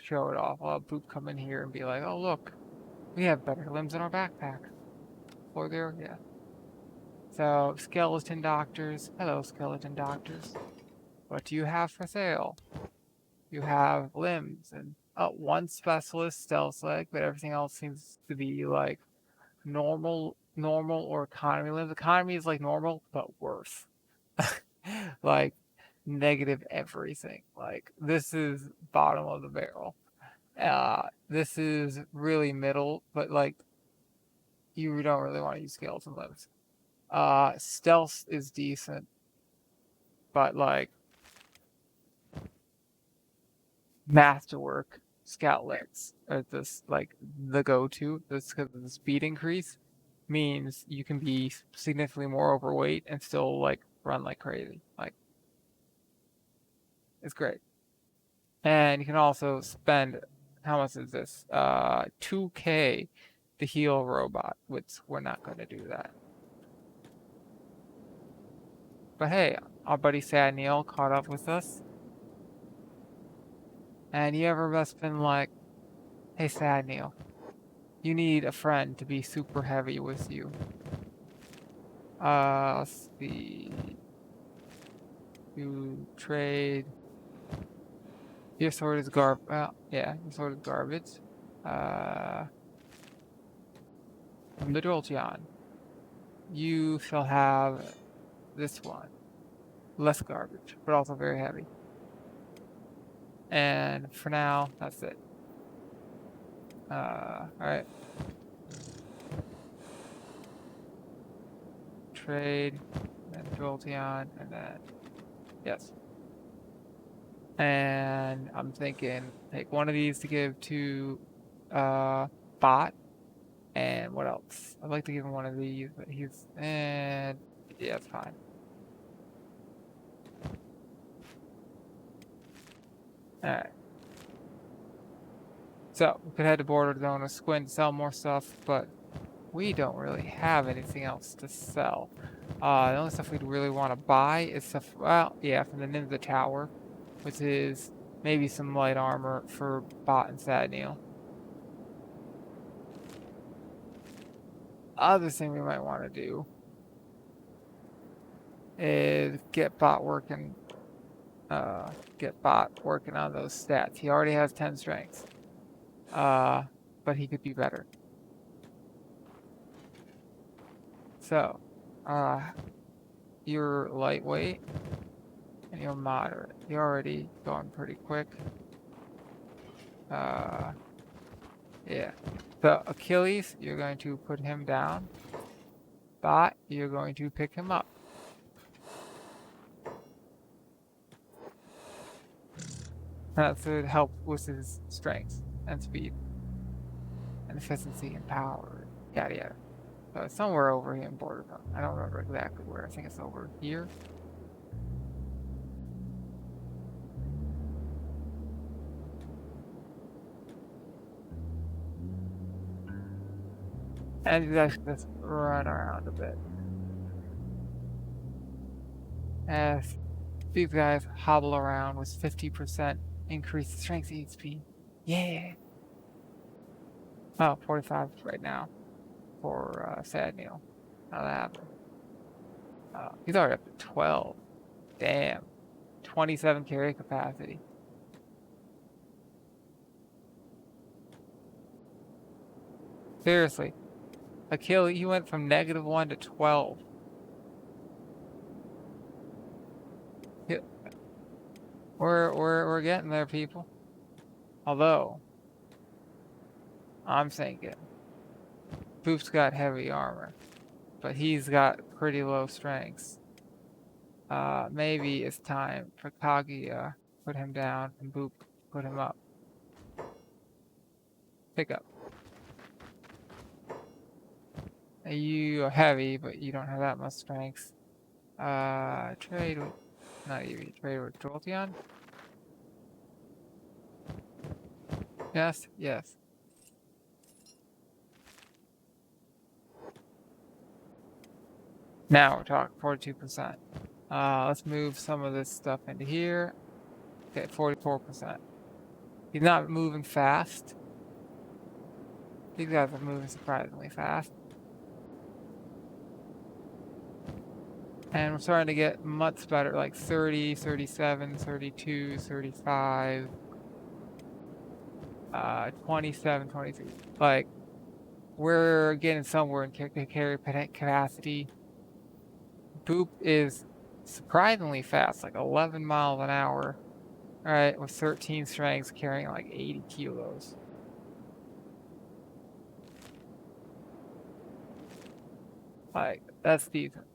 show it off. I'll have Boop come in here and be like, oh look, we have better limbs in our backpack. Or there, yeah. So, skeleton doctors. Hello, skeleton doctors. What do you have for sale? You have limbs and one specialist stealth leg, but everything else seems to be like normal or economy limbs. Economy is like normal, but worse. Like negative everything. Like this is bottom of the barrel. This is really middle, but like you don't really want to use skeleton limbs. Stealth is decent, but like masterwork scout legs are this like the go-to. This because the speed increase means you can be significantly more overweight and still like run like crazy. Like it's great. And you can also spend how much is this? 2K to heal a robot, which we're not going to do that. But hey, our buddy Sad Neil caught up with us. And you ever must been like, hey Sad Neil, you need a friend to be super heavy with you. Let's see. You trade. Your sword is well, yeah, your sword is garbage. From the Jolteon. You shall have this one. Less garbage, but also very heavy. And for now, that's it. Alright. Trade, and Jolteon, and then, yes. And I'm thinking, take one of these to give to, Bot. And what else? I'd like to give him one of these, but and yeah, it's fine. Alright. So, we could head to Border Zone or Squint, sell more stuff, but we don't really have anything else to sell. The only stuff we'd really want to buy is stuff, well, yeah, from the Ninja Tower, which is maybe some light armor for Bot and Sad Neil. Other thing we might want to do is get Bot working get Bot working on those stats. He already has 10 strengths. But he could be better. So, you're lightweight and you're moderate. You're already going pretty quick. Yeah. So Achilles, you're going to put him down. Bot, you're going to pick him up. That should help with his strength and speed and efficiency and power, yada yada. So it's somewhere over here in Bordertown. I don't remember exactly where. I think it's over here. And you guys should just run around a bit. As these guys hobble around with 50% increased strength HP. Yeah! Oh, 45 right now for Sad Neil. How that happened. He's already up to 12. Damn. 27 carry capacity. Seriously. Achilles, he went from -1 to 12. We're getting there, people. Although, I'm thinking, Boop's got heavy armor, but he's got pretty low strengths. Maybe it's time for Kaguya put him down and Boop put him up. Pick up. You are heavy, but you don't have that much strength. Trade with, not even, trade with Jolteon? Yes, yes. Now we're talking 42%. Let's move some of this stuff into here. Okay, 44%. He's not moving fast. These guys are moving surprisingly fast. And we're starting to get much better, like 30, 37, 32, 35, 27, 23. Like, we're getting somewhere in carry capacity. Boop is surprisingly fast, like 11 miles an hour. Alright, with 13 strengths, carrying like 80 kilos. Like, that's decent.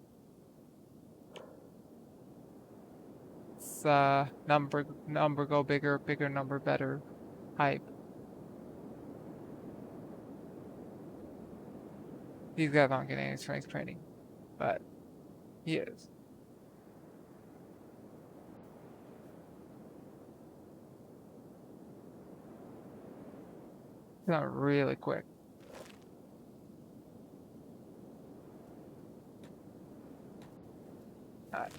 It's, number go bigger, bigger number better hype. These guys aren't getting any strength training, but he is. He's not really quick. Alright.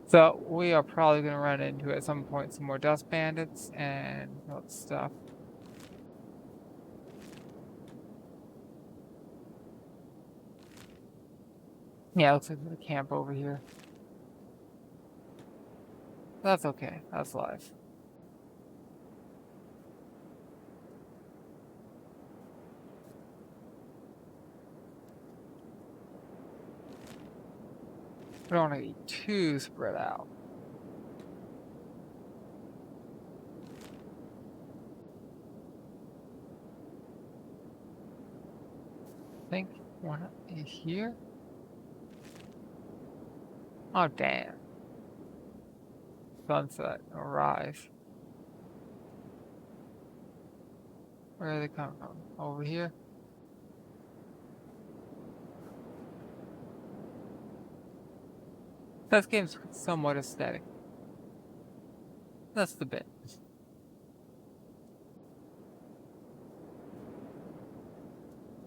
So we are probably going to run into at some point some more dust bandits and all that stuff. Yeah, looks like there's a camp over here. That's okay. That's live. We don't want to be too spread out. I think one is here. Oh, damn. Sunset, arrive. Where are they coming from? Over here? This game's somewhat aesthetic. That's the bit.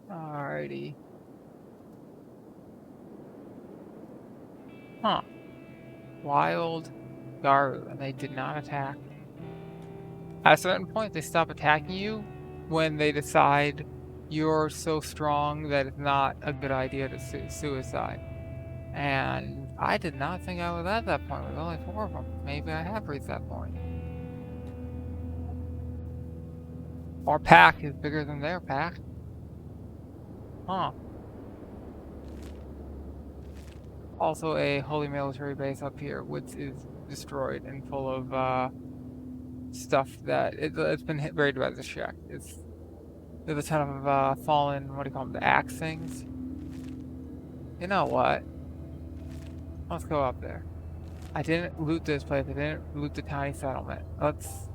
Alrighty. Huh. Wild Garu, and they did not attack. At a certain point, they stop attacking you when they decide you're so strong that it's not a good idea to suicide. And I did not think I was at that point. There's only 4 of them. Maybe I have reached that point. Our pack is bigger than their pack. Huh. Also a holy military base up here, which is destroyed and full of stuff that it's been hit very by the shack. There's a ton of fallen, what do you call them, the axe things. You know what? Let's go up there. I didn't loot this place. I didn't loot the tiny settlement. Let's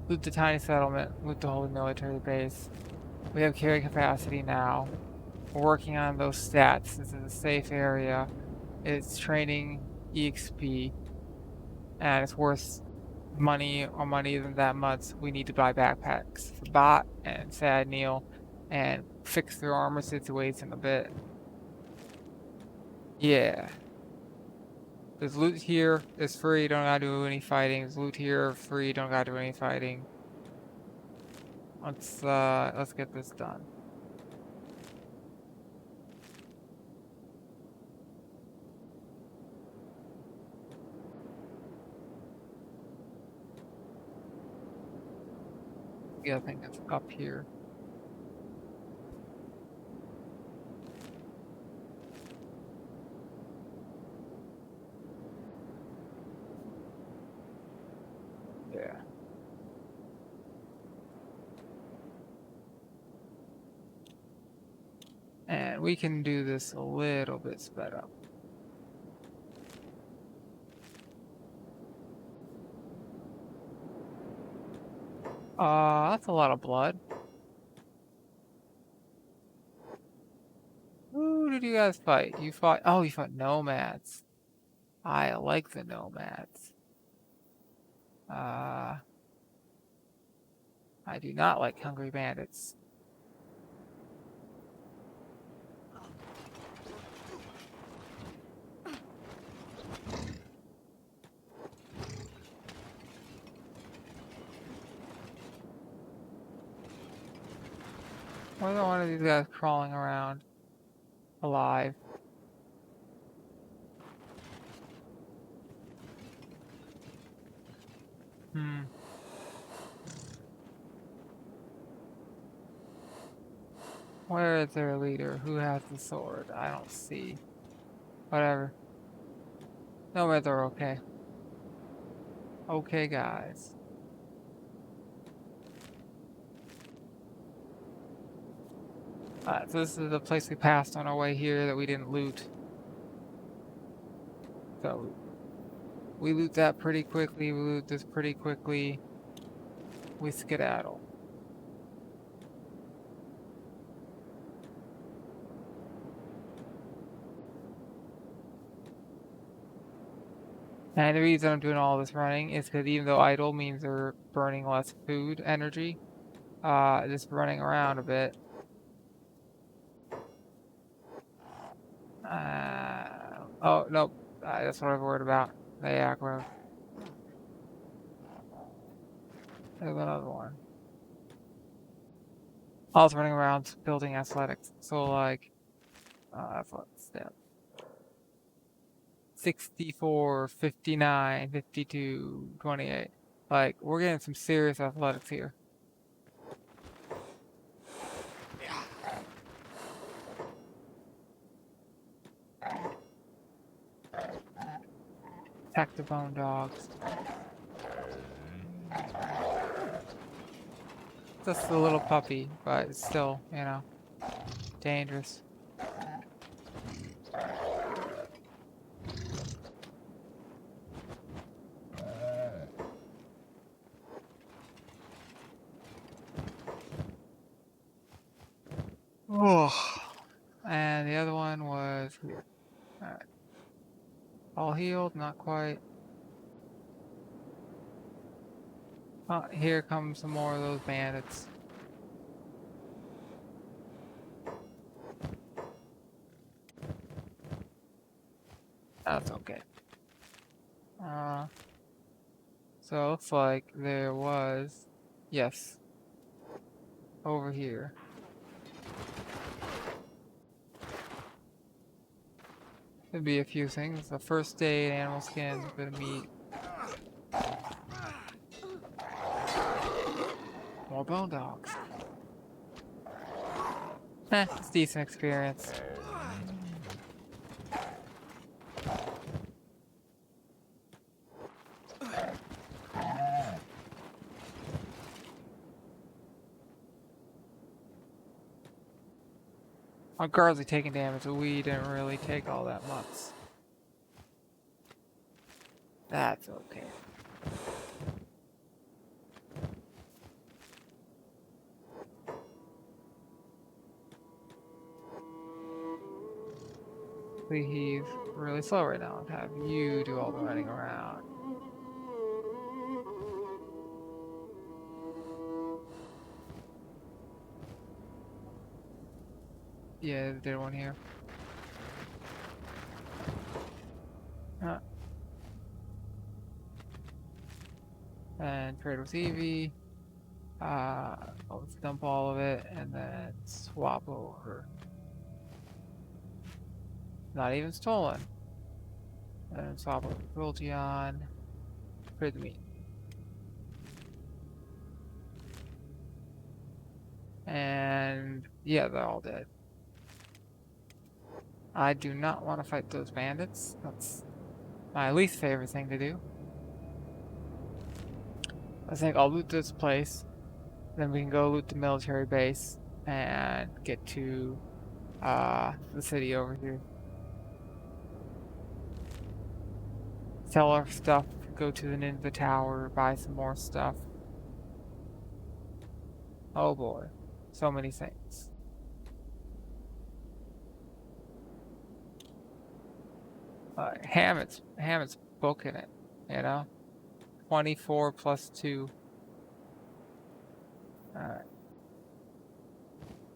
loot the tiny settlement, loot the holy military base. We have carry capacity now. We're working on those stats. This is a safe area. It's training EXP, and it's worth money. Our money isn't that much. We need to buy backpacks for Bot and Sad Neil and fix their armor situation a bit. Yeah. There's loot here. It's free. Don't gotta do any fighting. There's loot here. Free. Don't gotta do any fighting. Let's get this done. Yeah, I think it's up here. Yeah. And we can do this a little bit sped up. That's a lot of blood. Who did you guys fight? You fought nomads. I like the nomads. I do not like hungry bandits. Why is one of these guys crawling around alive? Where is their leader? Who has the sword? I don't see. Whatever. Nomads are okay. Okay, guys. So this is the place we passed on our way here that we didn't loot. So we loot that pretty quickly. We loot this pretty quickly. We skedaddle. And the reason I'm doing all this running is because even though idle means they're burning less food energy, just running around a bit. Oh, nope. That's what I was worried about. The aggro. There's another one. I was running around building athletics. So, like, athletics, yeah. 64, 59, 52, 28. Like, we're getting some serious athletics here. Attack the bone dogs. Just a little puppy, but it's still, you know, dangerous. Oh, and the other one was here. Alright. All healed, not quite. Here comes some more of those bandits. That's okay. So it looks like there was, yes, over here. Could be a few things. The first aid, animal skins, a bit of meat. More bone dogs. It's a decent experience. Our guards are taking damage, but we didn't really take all that much. That's okay. He's really slow right now to have you do all the running around. Yeah, there's one here. And trade with Eevee. Let's dump all of it and then swap over. Not even stolen. And then swap over Wilgion. Trade the meat. And yeah, they're all dead. I do not want to fight those bandits. That's my least favorite thing to do. I think I'll loot this place. Then we can go loot the military base and get to the city over here. Sell our stuff, go to the Ninja Tower, buy some more stuff. Oh boy, so many things. Hammett's booking it, you know? 24 plus 2. Alright.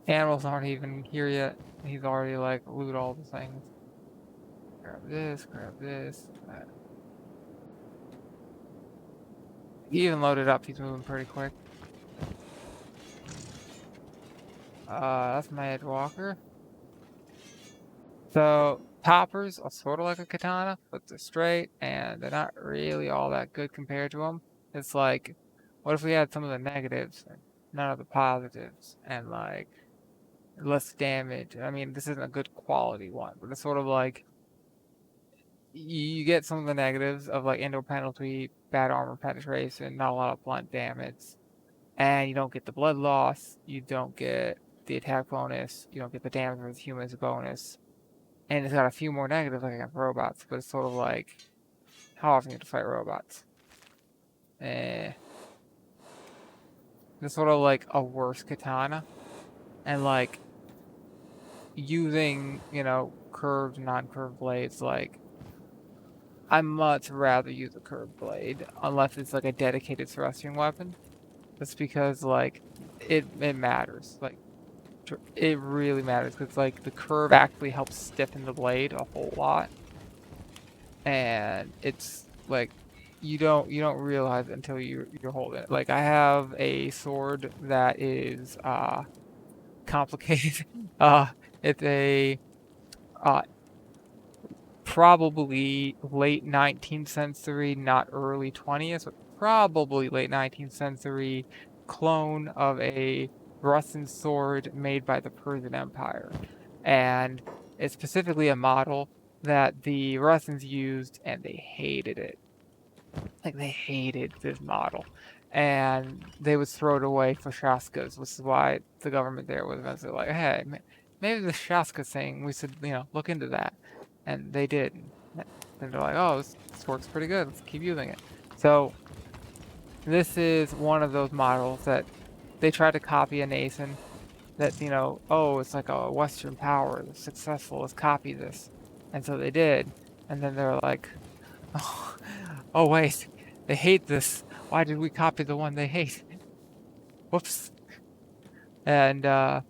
Animals aren't even here yet. He's already like loot all the things. Grab this, grab this. He even loaded up, he's moving pretty quick. That's my edgewalker. So, toppers are sort of like a katana, but they're straight, and they're not really all that good compared to them. It's like, what if we had some of the negatives, and none of the positives, and like, less damage? I mean, this isn't a good quality one, but it's sort of like, you get some of the negatives of like indoor penalty, bad armor penetration, not a lot of blunt damage, and you don't get the blood loss, you don't get the attack bonus, you don't get the damage with humans bonus, and it's got a few more negatives like against robots, but it's sort of like, how often you have to fight robots? It's sort of like a worse katana, and like using, you know, curved, non-curved blades, like I much rather use a curved blade unless it's like a dedicated thrusting weapon. That's because like it matters. Like it really matters because like the curve actually helps stiffen the blade a whole lot, and it's like you don't realize it until you're holding it. Like I have a sword that is complicated. It's a probably late 19th century, not early 20th, but probably late 19th century clone of a Russian sword made by the Persian Empire. And it's specifically a model that the Russians used and they hated it. Like they hated this model. And they would throw it away for Shaskas, which is why the government there was eventually like, hey, maybe the Shaska thing, we should, you know, look into that. And they did. And they're like, oh, this works pretty good. Let's keep using it. So this is one of those models that they tried to copy a nation that, you know, oh, it's like a Western power that's successful. Let's copy this. And so they did. And then they're like, oh wait, they hate this. Why did we copy the one they hate? Whoops. And the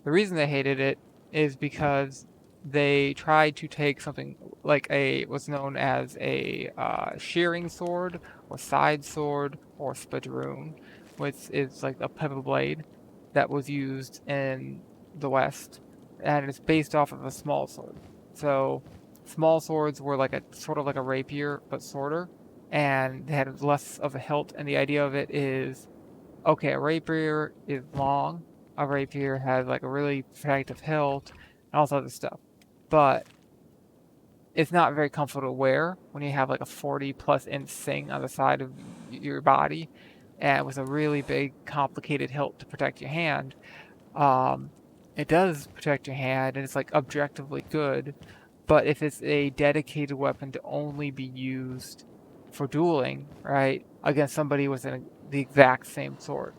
reason they hated it is because they tried to take something like what's known as a shearing sword or side sword or spadroon, which is like a pivot blade that was used in the West, and it's based off of a small sword. So Small swords were like a sort of like a rapier, but shorter, and they had less of a hilt. And the idea of it is, okay, a rapier is long. A rapier has like a really protective hilt and all this other stuff, but it's not very comfortable to wear when you have like a 40+ inch thing on the side of your body, and with a really big, complicated hilt to protect your hand. Um, it does protect your hand, and it's like objectively good. But if it's a dedicated weapon to only be used for dueling, right, against somebody with the exact same sword,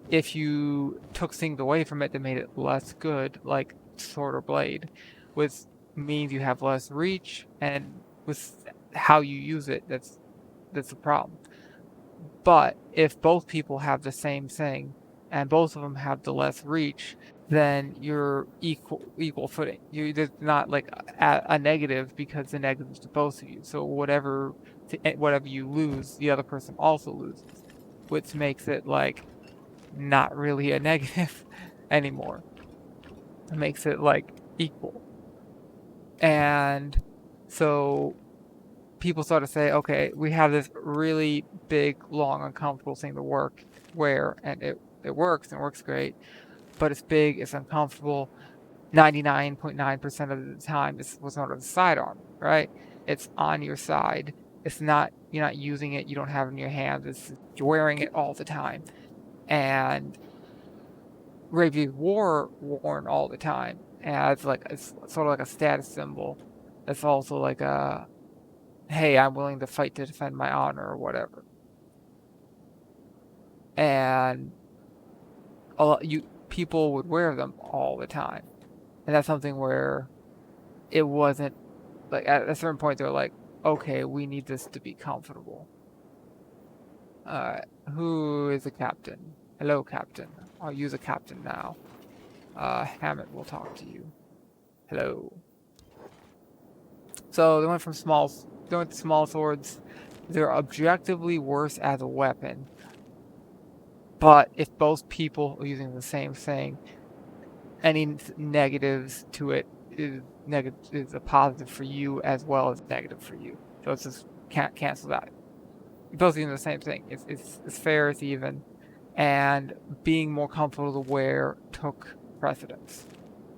if you took things away from it that made it less good, like sword or blade, which means you have less reach, and with how you use it, that's the problem. But if both people have the same thing, and both of them have the less reach, then you're equal footing. There's not like a negative, because the negative is to both of you. So whatever you lose, the other person also loses, which makes it like not really a negative anymore. It makes it like equal. And so people start to say, okay, we have this really big, long, uncomfortable thing to wear, and it works great, but it's big, it's uncomfortable. 99.9% of the time, it's what's known as a sidearm, right? It's on your side. It's not, you're not using it, you don't have it in your hands, you're wearing it all the time. And rapier worn all the time, and it's sort of like a status symbol. It's also like a, hey, I'm willing to fight to defend my honor or whatever. And people would wear them all the time, and that's something where it wasn't like at a certain point they're like, okay, we need this to be comfortable. Who is the captain? Hello, captain. I'll use a captain now. Hammett will talk to you. Hello. So they went to small swords. They're objectively worse as a weapon. But if both people are using the same thing, any negatives to it is a positive for you as well as negative for you. So it's just can't cancel that. You're both using the same thing. It's fair, it's even, and being more comfortable to wear took precedence.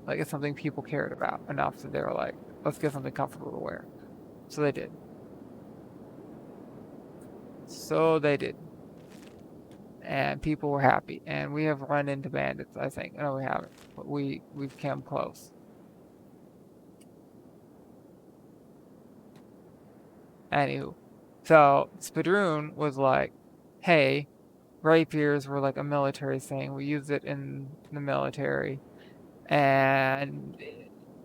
Like, it's something people cared about enough that they were like, let's get something comfortable to wear. So they did. And people were happy. And we have run into bandits, I think. No, we haven't. But we've come close. Anywho. So Spadroon was like, hey, rapiers were like a military thing. We used it in the military. And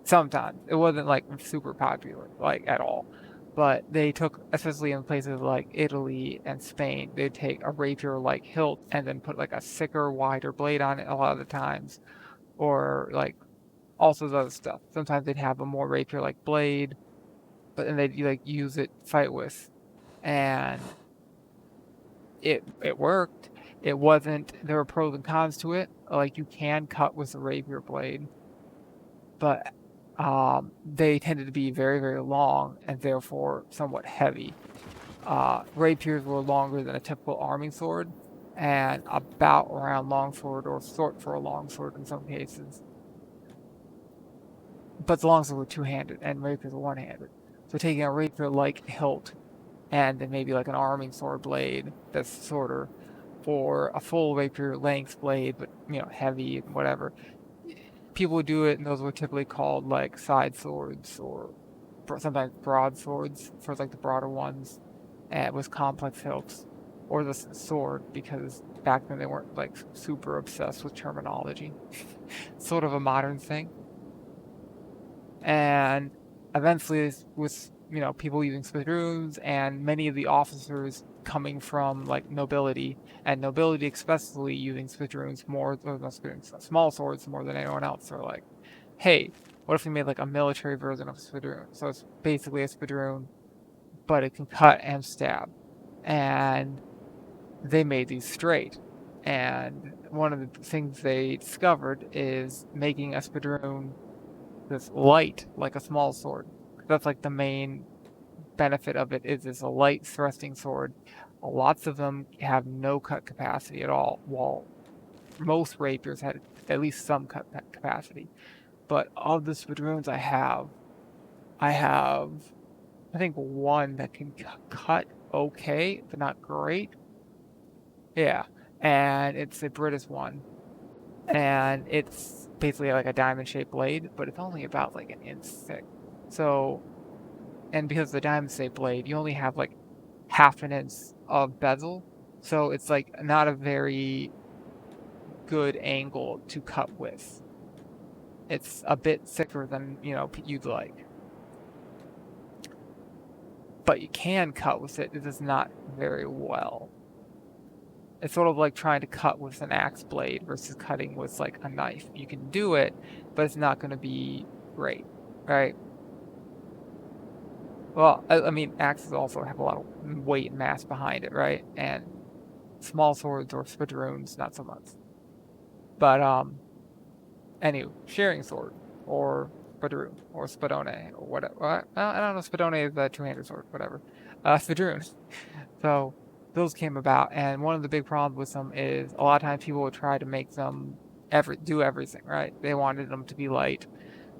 sometimes it wasn't like super popular, like at all. But they took, especially in places like Italy and Spain, they'd take a rapier like hilt and then put like a thicker, wider blade on it a lot of the times, or like all sorts of other stuff. Sometimes they'd have a more rapier like blade, but then they'd like use it fight with, and it worked. It wasn't. There were pros and cons to it. Like, you can cut with a rapier blade, but they tended to be very, very long and therefore somewhat heavy. Rapiers were longer than a typical arming sword, and about around longsword or short for a longsword in some cases. But the longsword were two-handed and rapiers were one-handed. So taking a rapier-like hilt and then maybe like an arming sword blade that's shorter, or a full rapier length blade but heavy and whatever, people would do it, and those were typically called like side swords, or sometimes broadswords for like the broader ones, with complex hilts, or the sword, because back then they weren't like super obsessed with terminology. Sort of a modern thing. And eventually, with people using spadroons, and many of the officers coming from like nobility, and nobility especially using spadroons more, or not spadroons, small swords more than anyone else, are like, hey, what if we made like a military version of a spadroon? So it's basically a spadroon, but it can cut and stab. And they made these straight. And one of the things they discovered is making a spadroon that's light like a small sword. That's like the main benefit of it is it's a light thrusting sword. Lots of them have no cut capacity at all, while most rapiers had at least some cut capacity. But of the spadroons I think one that can cut okay, but not great. Yeah, and it's a British one, and it's basically like a diamond-shaped blade, but it's only about like an inch thick. So, and because the diamond-shaped blade, you only have like half an inch of bezel, so it's like not a very good angle to cut with. It's a bit thicker than you'd like, but you can cut with it. It is not very well. It's sort of like trying to cut with an axe blade versus cutting with like a knife. You can do it, but it's not going to be great, right? Well, I mean, axes also have a lot of weight and mass behind it, right? And small swords or spadroons, not so much. But anyway, shearing sword or spadroon or spadone or whatever. I don't know. Spadone is a two-handed sword, whatever. Spadroon. So those came about, and one of the big problems with them is a lot of times people would try to make them do everything, right? They wanted them to be light.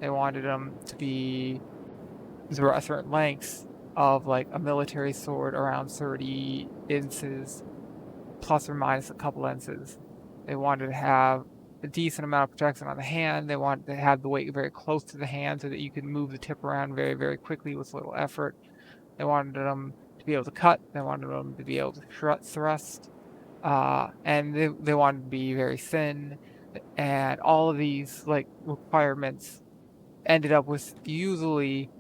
They wanted them to be a certain lengths of like a military sword around 30 inches, plus or minus a couple inches. They wanted to have a decent amount of protection on the hand. They wanted to have the weight very close to the hand so that you could move the tip around very, very quickly with little effort. They wanted them to be able to cut. They wanted them to be able to thrust. And they wanted to be very thin. And all of these like requirements ended up with usually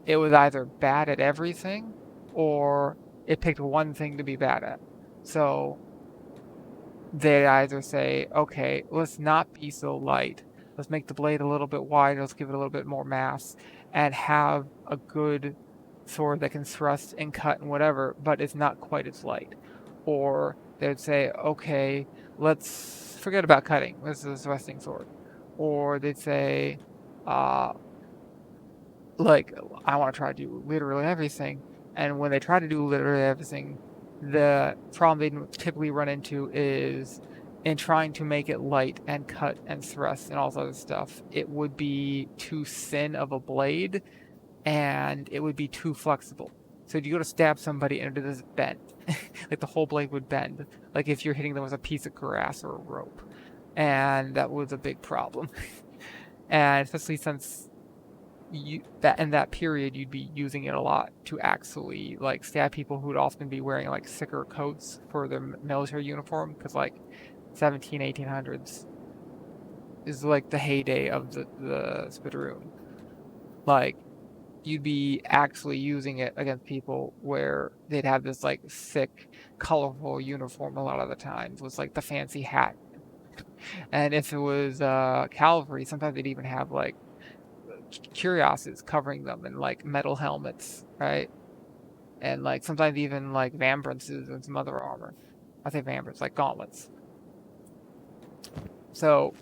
it was either bad at everything or it picked one thing to be bad at. So they'd either say, okay, let's not be so light. Let's make the blade a little bit wider. Let's give it a little bit more mass and have a good sword that can thrust and cut and whatever, but it's not quite as light. Or they'd say, okay, let's forget about cutting. This is a thrusting sword. Or they'd say, like, I want to try to do literally everything. And when they try to do literally everything, the problem they typically run into is in trying to make it light and cut and thrust and all this other stuff, it would be too thin of a blade and it would be too flexible. So you go to stab somebody and it does bend. Like the whole blade would bend. Like if you're hitting them with a piece of grass or a rope. And that was a big problem. And especially since in that period you'd be using it a lot to actually like stab people who'd often be wearing like thicker coats for their military uniform, because like 1800s is like the heyday of the spadroon. Like you'd be actually using it against people where they'd have this like thick colorful uniform a lot of the times with like the fancy hat. And if it was cavalry, sometimes they'd even have like cuirasses covering them and like metal helmets, right? And like sometimes even like vambrances and some other armor. I say vambrance, like gauntlets. So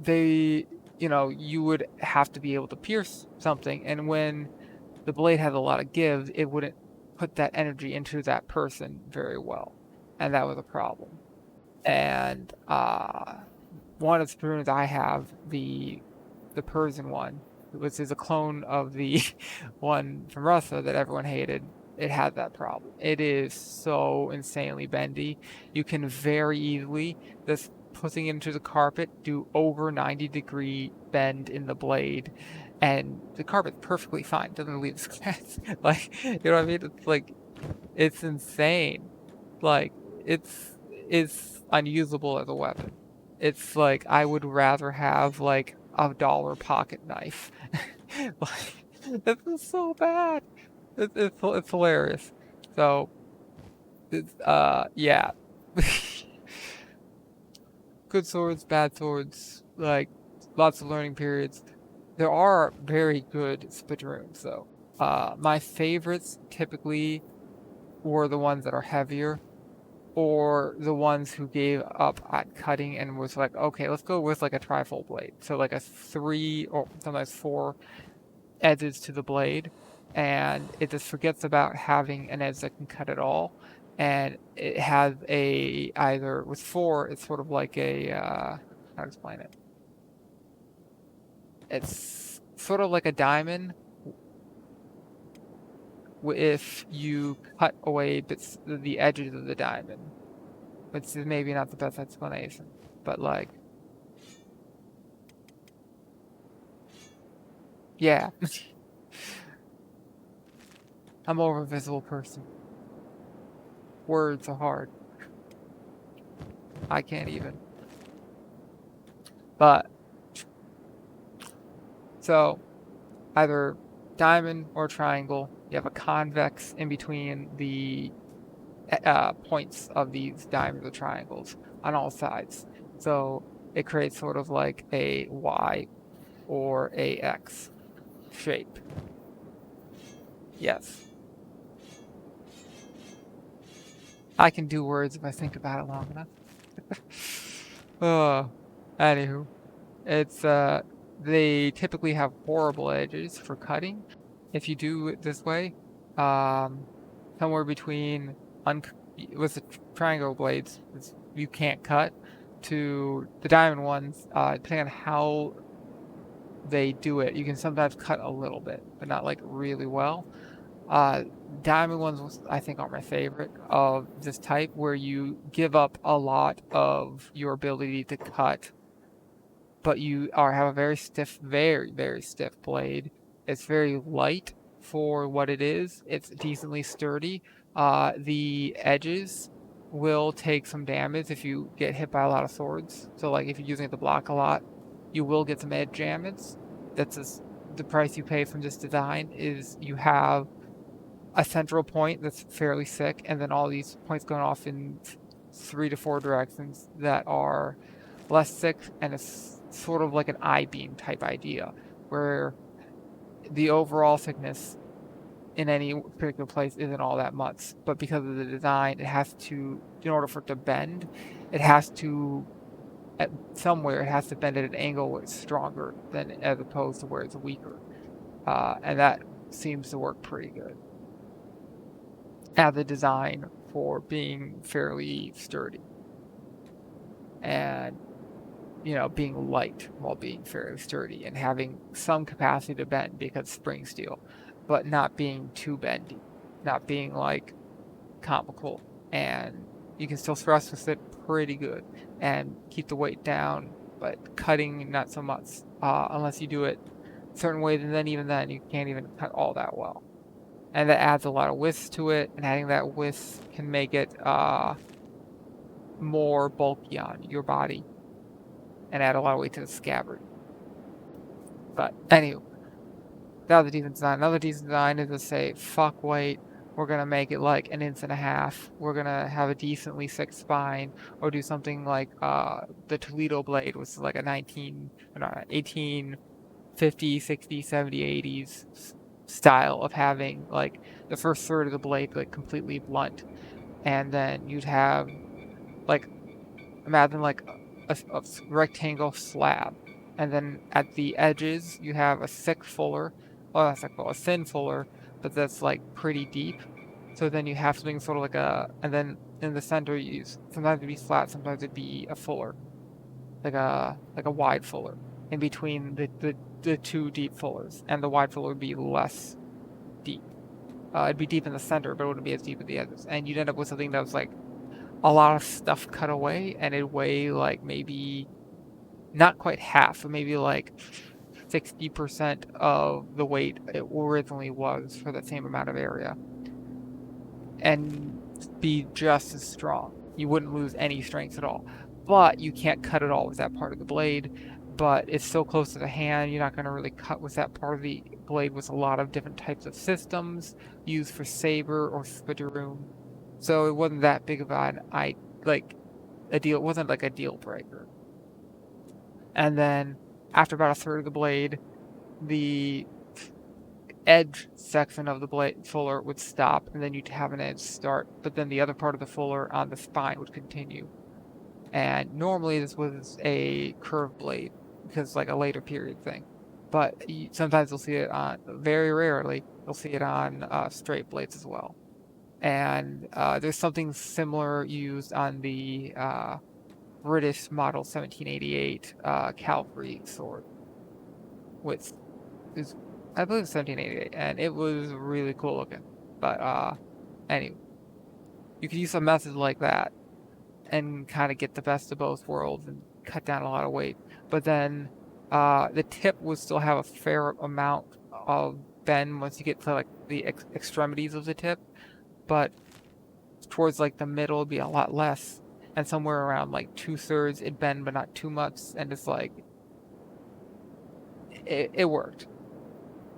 they, you would have to be able to pierce something, and when the blade had a lot of give, it wouldn't put that energy into that person very well, and that was a problem. And one of the spoons I have, the Persian one, which is a clone of the one from Russia that everyone hated, it had that problem. It is so insanely bendy. You can very easily, just putting it into the carpet, do over 90-degree bend in the blade, and the carpet's perfectly fine. It doesn't leave a scratch. Like, you know what I mean? It's like, it's insane. Like, it's unusable as a weapon. It's like I would rather have like a dollar pocket knife. Like, this is so bad. It's hilarious. So, yeah. Good swords, bad swords, like lots of learning periods. There are very good spadroons though. My favorites typically were the ones that are heavier, or the ones who gave up at cutting and was like, okay, let's go with like a trifold blade. So like a 3 or sometimes 4 edges to the blade, and it just forgets about having an edge that can cut it all. And it has either with 4, it's sort of like how to explain it? It's sort of like a diamond if you cut away the edges of the diamond, which is maybe not the best explanation, but like, yeah. I'm more of a visual person. Words are hard. I can't even. But, so, either diamond or triangle, you have a convex in between the points of these diamonds or triangles on all sides. So, it creates sort of like a Y or a X shape. Yes. I can do words if I think about it long enough. Anywho, it's they typically have horrible edges for cutting. If you do it this way, somewhere between with the triangle blades, you can't cut, to the diamond ones, depending on how they do it, you can sometimes cut a little bit, but not like really well. Diamond ones, I think, are my favorite of this type, where you give up a lot of your ability to cut, but you have a very stiff, very, very stiff blade. It's very light for what it is. It's decently sturdy. The edges will take some damage if you get hit by a lot of swords. So, like, if you're using it to block a lot, you will get some edge damage. The price you pay from this design is you have a central point that's fairly thick, and then all these points going off in 3 to 4 directions that are less thick, and it's sort of like an I-beam type idea, where the overall thickness in any particular place isn't all that much, but because of the design, it has to, in order for it to bend, it has to, somewhere, it has to bend at an angle where it's stronger than as opposed to where it's weaker. And that seems to work pretty good as a design for being fairly sturdy and, being light while being fairly sturdy and having some capacity to bend because spring steel, but not being too bendy, not being like comical, and you can still thrust with it pretty good and keep the weight down, but cutting not so much, unless you do it a certain way, and then even then you can't even cut all that well. And that adds a lot of width to it, and adding that width can make it more bulky on your body and add a lot of weight to the scabbard. But anyway, that was a decent design. Another decent design is to say, fuck weight, we're going to make it like 1.5 inches. We're going to have a decently thick spine, or do something like the Toledo blade, which is like a 1850s, 60s, 70s, 80s style of having like the first third of the blade like completely blunt, and then you'd have like, imagine like a rectangle slab, and then at the edges you have a thick fuller, a thin fuller, but that's like pretty deep. So then you have something sort of like and then in the center you use, sometimes it'd be flat, sometimes it'd be a fuller, like a wide fuller in between the two deep fullers, and the wide fuller would be less deep. It'd be deep in the center, but it wouldn't be as deep at the edges. And you'd end up with something that was like a lot of stuff cut away, and it'd weigh like maybe not quite half, but maybe like 60% of the weight it originally was for the same amount of area, and be just as strong. You wouldn't lose any strength at all. But you can't cut it all with that part of the blade, but it's so close to the hand, you're not going to really cut with that part of the blade with a lot of different types of systems used for saber or spitteroon. So it wasn't that big of a deal. It wasn't like a deal breaker. And then after about a third of the blade, the edge section of the blade fuller would stop, and then you'd have an edge start, but then the other part of the fuller on the spine would continue. And normally this was a curved blade, because it's like a later period thing. but sometimes you'll see it on, very rarely, you'll see it on straight blades as well. And there's something similar used on the British model 1788 cavalry sword, which is, I believe, 1788, and it was really cool looking. But anyway, you could use a method like that and kind of get the best of both worlds and cut down a lot of weight. But then the tip would still have a fair amount of bend once you get to like the extremities of the tip, but towards like the middle it'd be a lot less, and somewhere around like 2/3 it'd bend but not too much, and it's like it worked.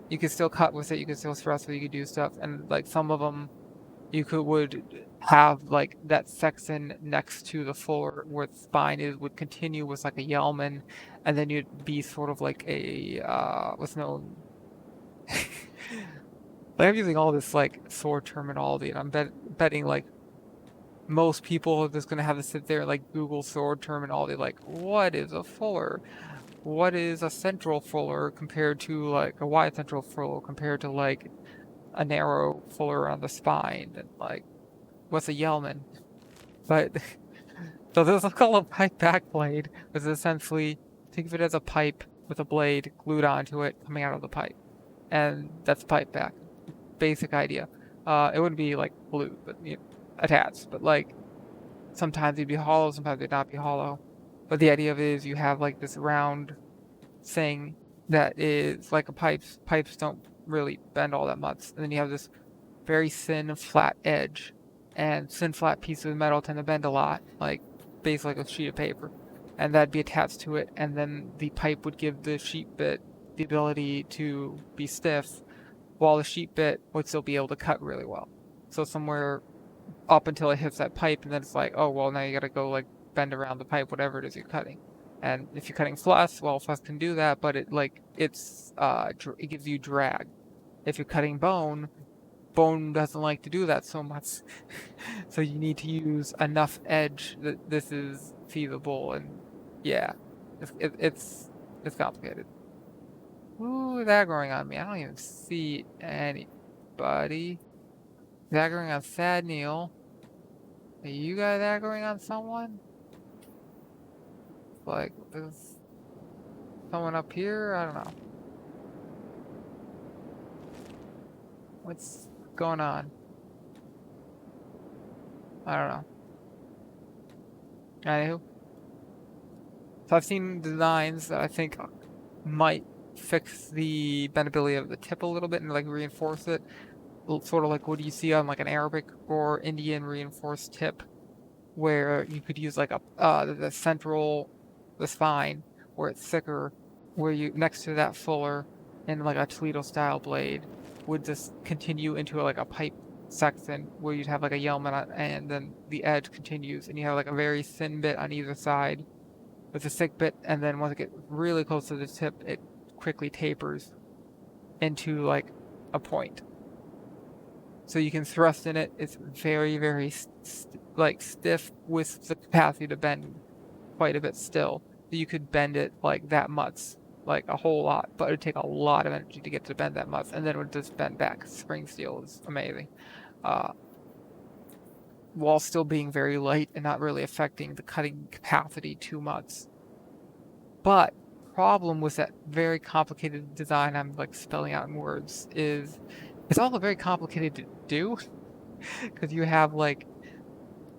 You could still cut with it, you could still thrust with it, you could do stuff, and like some of them would have like that section next to the floor where the spine is would continue with like a yeoman, and then you'd be sort of like a what's known. Like, I'm using all this like sword terminology, and I'm betting like most people are just gonna have to sit there and like Google sword terminology, like what is a fuller? What is a central fuller compared to like a wide central fuller compared to like a narrow fuller on the spine, and like what's a yeoman? But so this is called a pipe back blade, which is essentially, think of it as a pipe with a blade glued onto it coming out of the pipe, and that's pipe back. Basic idea. It wouldn't be like glued, but attached. But like sometimes it'd be hollow, sometimes it'd not be hollow. But the idea of it is you have like this round thing that is like a pipe. Pipes don't really bend all that much, and then you have this very thin, flat edge, and thin, flat pieces of metal tend to bend a lot, like basically like a sheet of paper, and that'd be attached to it, and then the pipe would give the sheet bit the ability to be stiff, while the sheet bit would still be able to cut really well. So somewhere up until it hits that pipe, and then it's like, oh well, now you gotta go like bend around the pipe, whatever it is you're cutting. And if you're cutting flush, well, flush can do that, but it gives you drag. If you're cutting bone, bone doesn't like to do that so much. So you need to use enough edge that this is feasible, and yeah, it's complicated. Ooh, is that growing on me? I don't even see anybody. Is that growing on Sad Neil? Are you guys aggroing on someone? Like, is someone up here? I don't know. What's going on? I don't know. Anywho. So I've seen designs that I think might fix the bendability of the tip a little bit and like reinforce it. Sort of like what do you see on like an Arabic or Indian reinforced tip, where you could use like the spine where it's thicker, where you next to that fuller and like a Toledo style blade would just continue into like a pipe section where you'd have like a yeoman and then the edge continues and you have like a very thin bit on either side with a thick bit, and then once it gets really close to the tip it quickly tapers into like a point. So you can thrust in it. It's very, very like stiff with the capacity to bend quite a bit still. So you could bend it like that much, like a whole lot, but it would take a lot of energy to get to bend that much, and then it would just bend back. Spring steel is amazing, while still being very light and not really affecting the cutting capacity too much. But problem with that very complicated design I'm like spelling out in words is it's also very complicated to do because you have like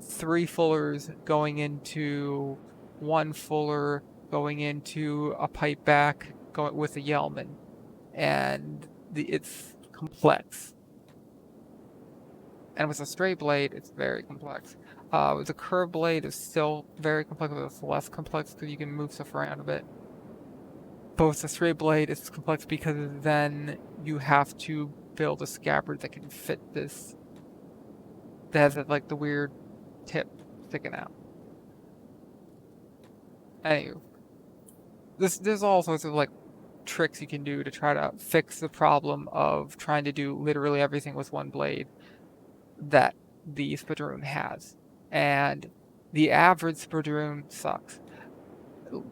3 fullers going into 1 fuller going into a pipe back going with a yeoman, and it's complex. And with a straight blade, it's very complex. With a curved blade, it's still very complex, but it's less complex because you can move stuff around a bit. But with a straight blade, it's complex because then you have to build a scabbard that can fit this, that has like the weird tip sticking out. Anyway, there's all sorts of like tricks you can do to try to fix the problem of trying to do literally everything with one blade that the Spadroon has. And the average Spadroon sucks.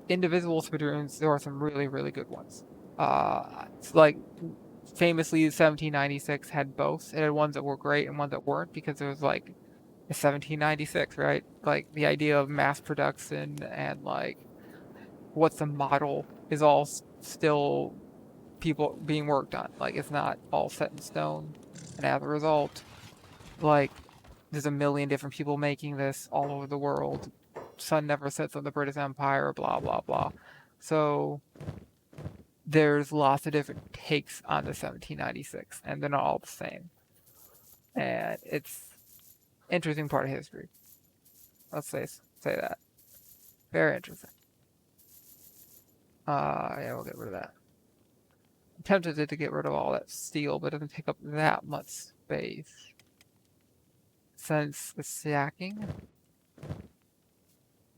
Individual Spadroons, there are some really, really good ones. like famously 1796 had both. It had ones that were great and ones that weren't because it was like 1796, right? Like the idea of mass production and like what's the model is all still people being worked on. Like it's not all set in stone. And as a result, like there's a million different people making this all over the world. Sun never sets on the British Empire, blah blah blah. So there's lots of different takes on the 1796, and they're not all the same. And it's interesting part of history. Let's say that. Very interesting. Yeah, we'll get rid of that. I'm tempted to get rid of all that steel, but it doesn't take up that much space. Since it's stacking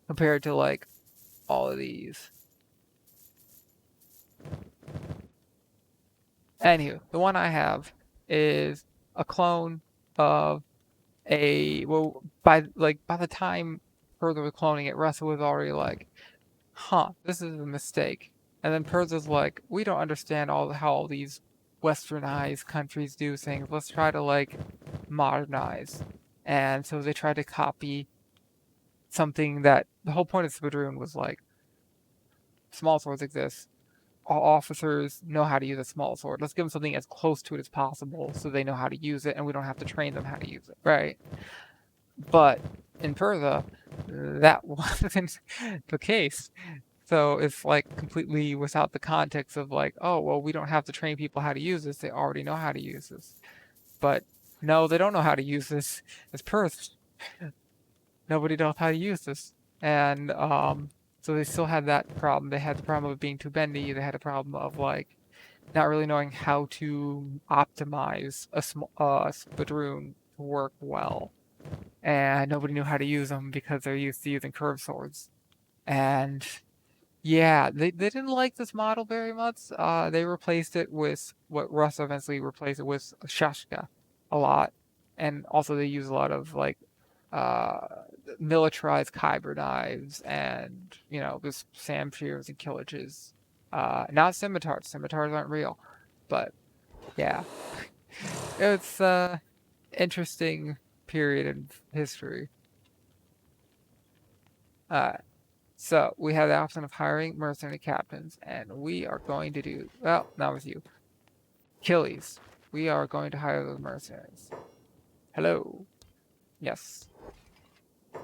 compared to like all of these. Anywho, the one I have is a clone of well by the time Pertha was cloning it, Russell was already like, huh, this is a mistake. And then Pertha's like, we don't understand how all these westernized countries do things. Let's try to like modernize. And so they tried to copy something that the whole point of Spadroon was like, small swords exist. All officers know how to use a small sword. Let's give them something as close to it as possible so they know how to use it and we don't have to train them how to use it, right? But in Pertha, that wasn't the case. So it's like completely without the context of like, oh, well, we don't have to train people how to use this. They already know how to use this. But no, they don't know how to use this. It's Perth. Nobody knows how to use this. And so they still had that problem. They had the problem of being too bendy. They had a problem of like not really knowing how to optimize a Spadroon to work well. And nobody knew how to use them because they're used to using curved swords. And yeah, they didn't like this model very much. They replaced it with what Russ eventually replaced it with, Shashka, a lot. And also they use a lot of like uh, militarized kyber knives and this Sam shears and killages. Not scimitars. Scimitars aren't real, but yeah, it's interesting period in history. So we have the option of hiring mercenary captains, and we are going to do well. Not with you, Achilles. We are going to hire those mercenaries. Hello. Yes.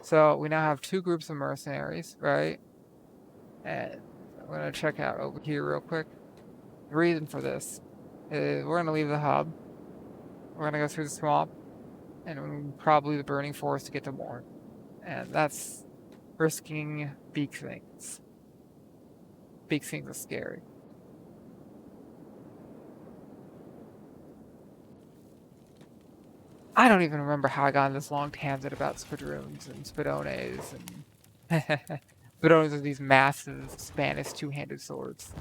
So we now have two groups of mercenaries, right? And I'm gonna check out over here real quick. The reason for this is we're gonna leave the hub. We're gonna go through the swamp and probably the burning forest to get to Morn. And that's risking beak things. Beak things are scary. I don't even remember how I got on this long tangent about spadroons and spadones and spadones are these massive Spanish two-handed swords,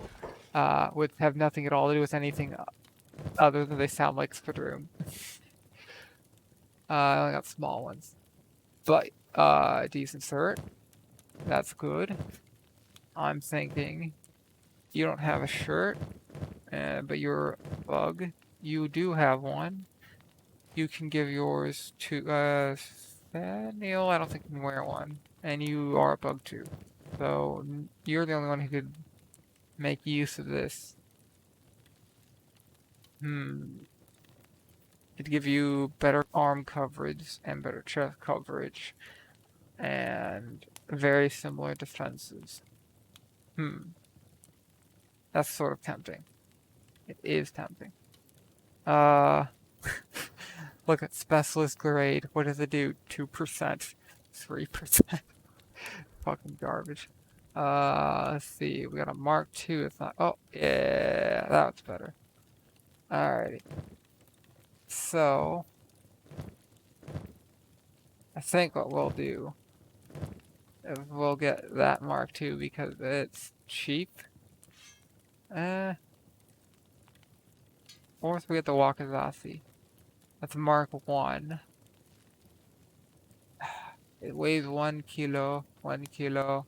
which have nothing at all to do with anything other than they sound like spadroon. I only got small ones, but decent cert. That's good. I'm thinking you don't have a shirt, but you're a bug. You do have one. You can give yours to Neil. I don't think you can wear one, and you are a bug too. So you're the only one who could make use of this. It'd give you better arm coverage and better chest coverage, and very similar defenses. That's sort of tempting. It is tempting. Look at specialist grade. What does it do? 2%, 3%. Fucking garbage. Let's see. We got a Mark II. It's not. Oh, yeah, that's better. Alrighty. So, I think what we'll do is we'll get that Mark II because it's cheap. Or if we get the Wakazasi. That's Mark 1. It weighs 1 kilo. 1 kilo.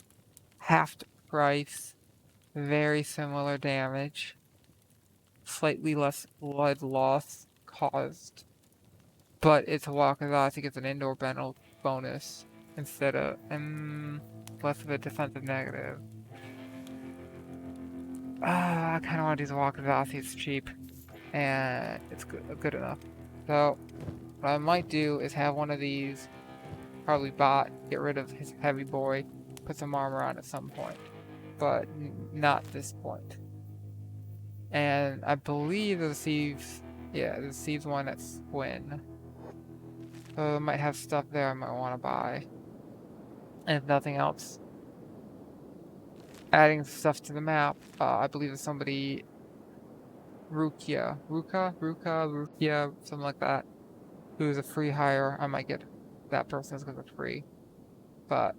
Half the price. Very similar damage. slightly less blood loss caused. But it's a Wakazaki gets an indoor bonus instead of less of a defensive negative. I kind of want to do the Wakazaki. It's cheap and it's good enough. So what I might do is have one of these, probably bot, get rid of his heavy boy, put some armor on at some point, but not this point. And I believe the Thieves, yeah, the Thieves one at Squin. So I might have stuff there I might want to buy. And if nothing else, adding stuff to the map, I believe there's somebody, Rukia, something like that, who's a free hire. I might get that person because it's free, but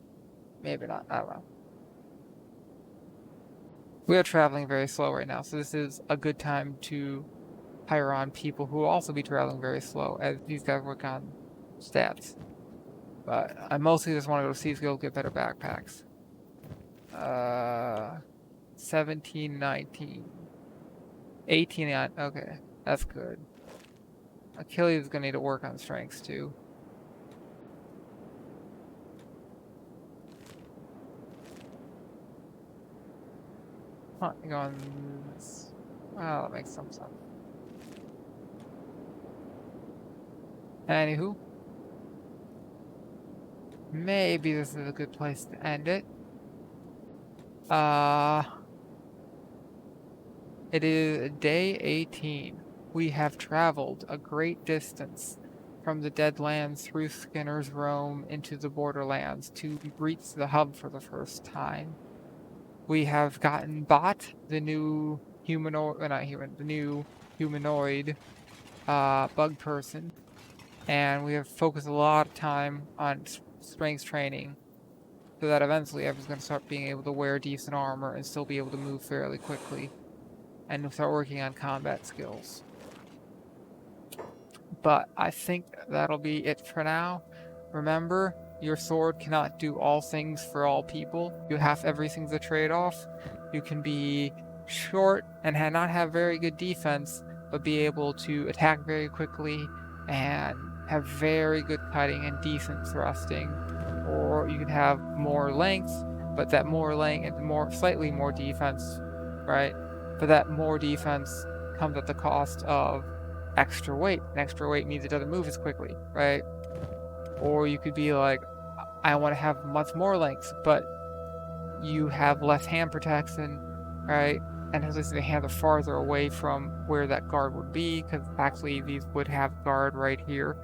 maybe not, I don't know. We are traveling very slow right now, so this is a good time to hire on people who will also be traveling very slow as these guys work on stats. But I mostly just want to go to Seas Guild, get better backpacks. 17, 19. 18, okay, that's good. Achilles is going to need to work on strengths too. Huh, you go on this. Well, that makes some sense. Anywho, maybe this is a good place to end it. It is day 18. We have traveled a great distance from the Deadlands through Skinner's Roam into the Borderlands to reach the hub for the first time. We have gotten Bot, the new humanoid, not human, the new humanoid bug person, and we have focused a lot of time on strength training so that eventually everyone's going to start being able to wear decent armor and still be able to move fairly quickly and start working on combat skills. But I think that'll be it for now. Remember, your sword cannot do all things for all people. Everything's a trade-off. You can be short and not have very good defense, but be able to attack very quickly and have very good cutting and decent thrusting. Or you can have more length, but that more length and slightly more defense, right? But that more defense comes at the cost of extra weight. And extra weight means it doesn't move as quickly, right? Or you could be like, I want to have much more length, but you have less hand protection, right? And as the hands are farther away from where that guard would be, because actually these would have guard right here,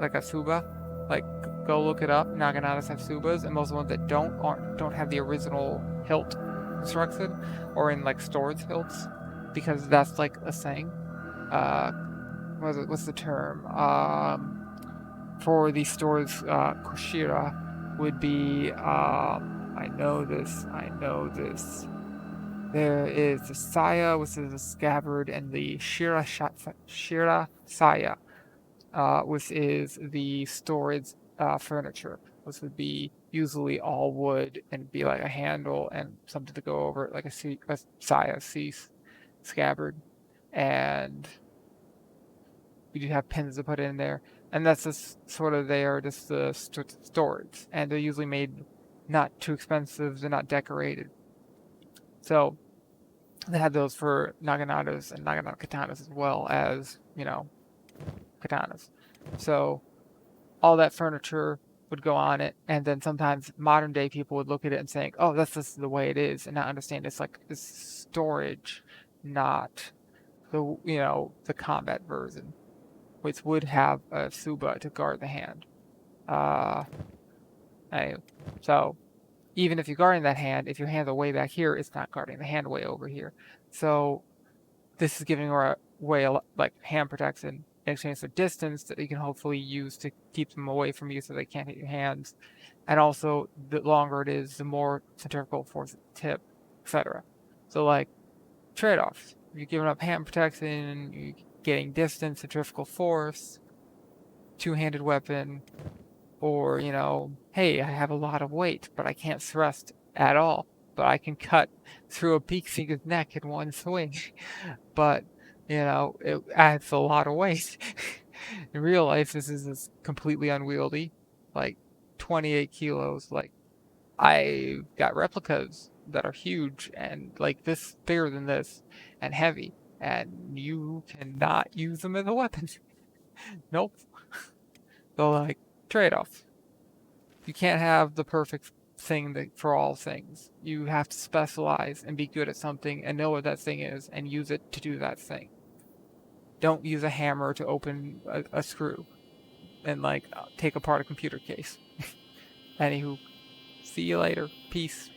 like a Suba. Like, go look it up. Naganatas have Subas, and most of the ones that don't have the original hilt constructed, or in like stored hilts, because that's like a thing. What's the term? For the stores, Koshira would be, I know this. There is the Saya, which is a scabbard, and the Shira Saya, which is the storage furniture, which would be usually all wood and be like a handle and something to go over it, like a Saya scabbard. And you do have pins to put in there, and that's just sort of just the storage, and they're usually made not too expensive, they're not decorated. So they had those for Naganatas and Naganata katanas as well as, katanas. So all that furniture would go on it, and then sometimes modern day people would look at it and think, oh, that's just the way it is, and not understand it's like this storage, not the combat version, which would have a Suba to guard the hand. Anyway, so even if you're guarding that hand, if your hands are way back here, it's not guarding the hand way over here. So this is giving away like hand protection in exchange for distance that you can hopefully use to keep them away from you so they can't hit your hands. And also, the longer it is, the more centrifugal force tip, etc. So like trade-offs. You're giving up hand protection, you're getting distance, centrifugal force, two-handed weapon, or, hey, I have a lot of weight, but I can't thrust at all. but I can cut through a beak seeker's neck in one swing. But, you know, it adds a lot of weight. In real life, this is completely unwieldy, like 28 kilos. Like, I got replicas that are huge and like this, bigger than this, and heavy, and you cannot use them as a weapon. Nope. So, like, trade-off. You can't have the perfect thing for all things. You have to specialize and be good at something and know what that thing is and use it to do that thing. Don't use a hammer to open a screw and like take apart a computer case. Anywho, see you later. Peace.